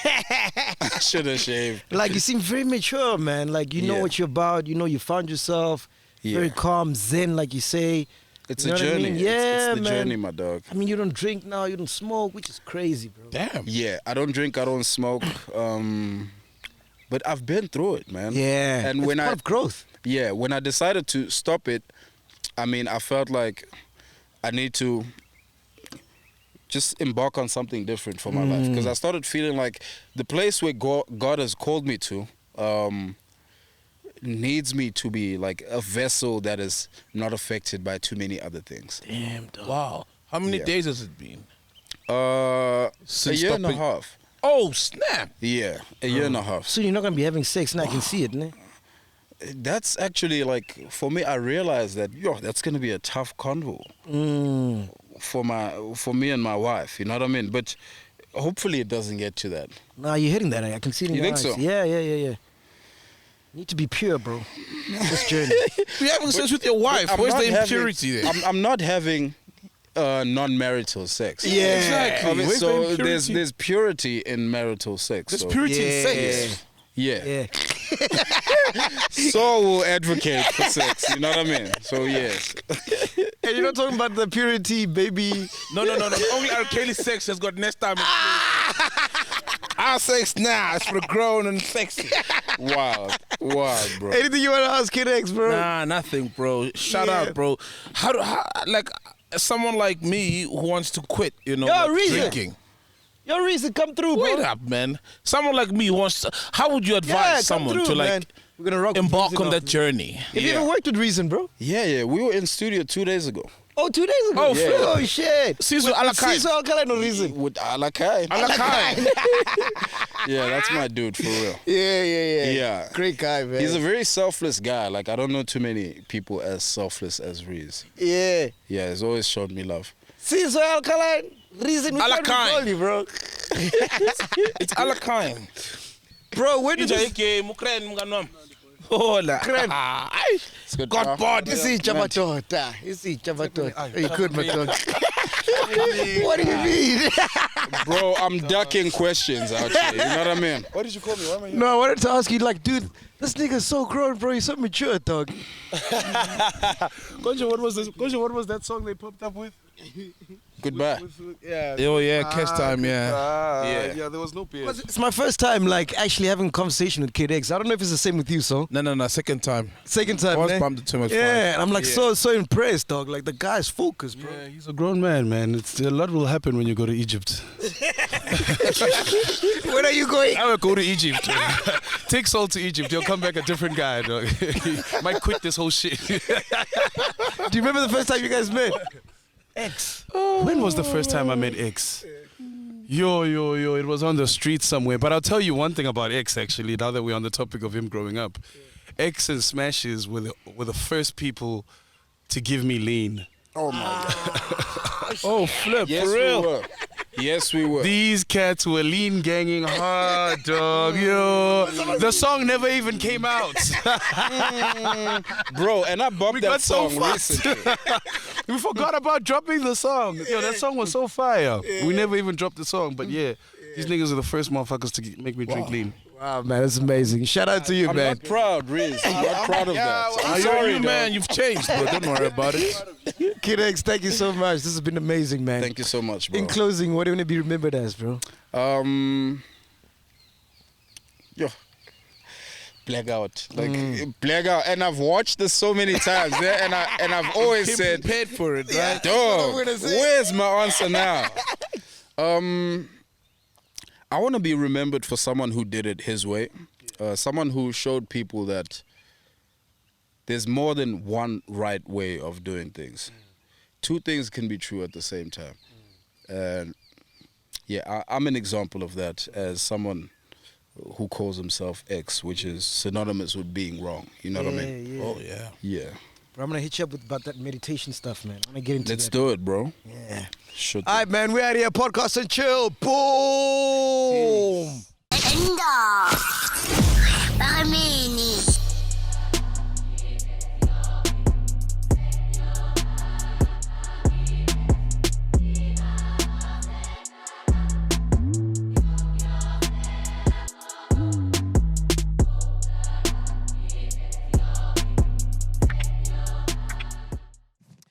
I should have shaved. Like you seem very mature, man. Like you know Yeah. what you're about. You know you found yourself. Very Yeah. calm, zen, like you say. It's You a know what I journey. mean? It's- Yeah, it's the man. journey, my dog. I mean, you don't drink now, you don't smoke, which is crazy, bro. Damn. Yeah, I don't drink, I don't smoke. But I've been through it, man. Yeah, And it's when part I of growth. Yeah, when I decided to stop it, I mean, I felt like I need to just embark on something different for my life. Because I started feeling like the place where God has called me to needs me to be like a vessel that is not affected by too many other things. Damn, dog. Wow. How many Yeah. days has it been? A Since year and a stopping- half. Oh, snap. Yeah, a year and a half. So you're not gonna be having sex now. I can see it, ne? That's actually like, for me, I realized that, that's going to be a tough convo for me and my wife, you know what I mean? But hopefully it doesn't get to that. Nah, you're hitting that. I can see it in You your think eyes. so? Yeah. Need to be pure, bro. This journey. You're having sex with your wife. I'm Where's not the impurity there? I'm not having non-marital sex. Yeah. Exactly. I mean, Where's the so impurity? there's purity in marital sex. There's so. purity in Yeah. sex. Yeah. Yeah. So we'll advocate for sex, you know what I mean? So yes. And you're not talking about the purity, baby. No. Only R. Kelly sex has got next time. Our sex now is for the grown and sexy. Wild, bro. Anything you want to ask Kid X, bro? Nah, nothing, bro. Shout Yeah. out, bro. How like someone like me who wants to quit, Yo, like reason. drinking. Your reason, come through, bro. Wait up, man. Someone like me who wants to, how would you Yeah, advise come someone through, to like man. We're gonna rock with embark Reason on that after. journey? Have you ever worked with Reason, bro? Yeah. We were in studio 2 days ago. Oh, 2 days ago. Oh, yeah. Oh shit. Siso Alakai. Siso Alkaline, no reason. With Alakai. Alakai. Yeah, that's my dude for real. Yeah. Yeah. Great guy, man. He's a very selfless guy. Like, I don't know too many people as selfless as Reese. yeah. Yeah, he's always showed me love. Siso Alkaline, reason we can't Alkaline. call you, bro. It's Alakai. Bro, when did this... Hola. It's good. God bod. You see Chabatota. You see Chabatota. You could, my dog. What do you mean? Bro, I'm ducking questions out here. You know what I mean? Why did you call me? Why am I here? No, I wanted to ask you, like, dude, this nigga's so grown, bro. He's so mature, dog. Konjo, what was this? Konjo, what was that song they popped up with? Goodbye. Yeah. Oh yeah, cash time, yeah. Yeah, there was no PS. It's my first time, like, actually having a conversation with Kid X. I don't know if it's the same with you, so. No, second time. Second time, I was man. bumped too much. Yeah, and I'm like so impressed, dog. Like, the guy's focused, bro. Yeah, he's a grown man, man. It's a lot will happen when you go to Egypt. Where are you going? I will go to Egypt. Take Saul to Egypt. He'll come back a different guy, dog. He might quit this whole shit. Do you remember the first time you guys met? X. When was the first time I met X? Yo, it was on the street somewhere. But I'll tell you one thing about X, actually, now that we're on the topic of him growing up. X and Smashes were the first people to give me lean. Oh my God. Oh, flip, Yes, for real. we were. Yes, we were. These cats were lean ganging hard, dog. Yo, the song never even came out. Bro, and I bumped We that got so song fast. recently. We forgot about dropping the song. Yo, that song was so fire. We never even dropped the song, but yeah, these niggas are the first motherfuckers to make me drink lean. Wow, man, that's amazing. Shout out to you, I'm man. not proud, Riz. I'm not proud of that. I'm sorry, you, dog. man. You've changed, bro. Don't worry about it. Kid X, thank you so much. This has been amazing, man. Thank you so much, bro. In closing, what do you want to be remembered as, bro? Blackout, blackout, and I've watched this so many times, yeah? and I've always Came said, prepared for it, right? dog, I'm gonna say. where's my answer now? I want to be remembered for someone who did it his way, someone who showed people that there's more than one right way of doing things. Two things can be true at the same time, and yeah, I'm an example of that as someone who calls himself X, which is synonymous with being wrong. You know what I mean? Yeah. Oh yeah. Yeah. Bro, I'm going to hit you up about that meditation stuff, man. I'm going to get into Let's that. do it, bro. Yeah. Should All right, man, we're out here. Podcast and chill. Boom. End of.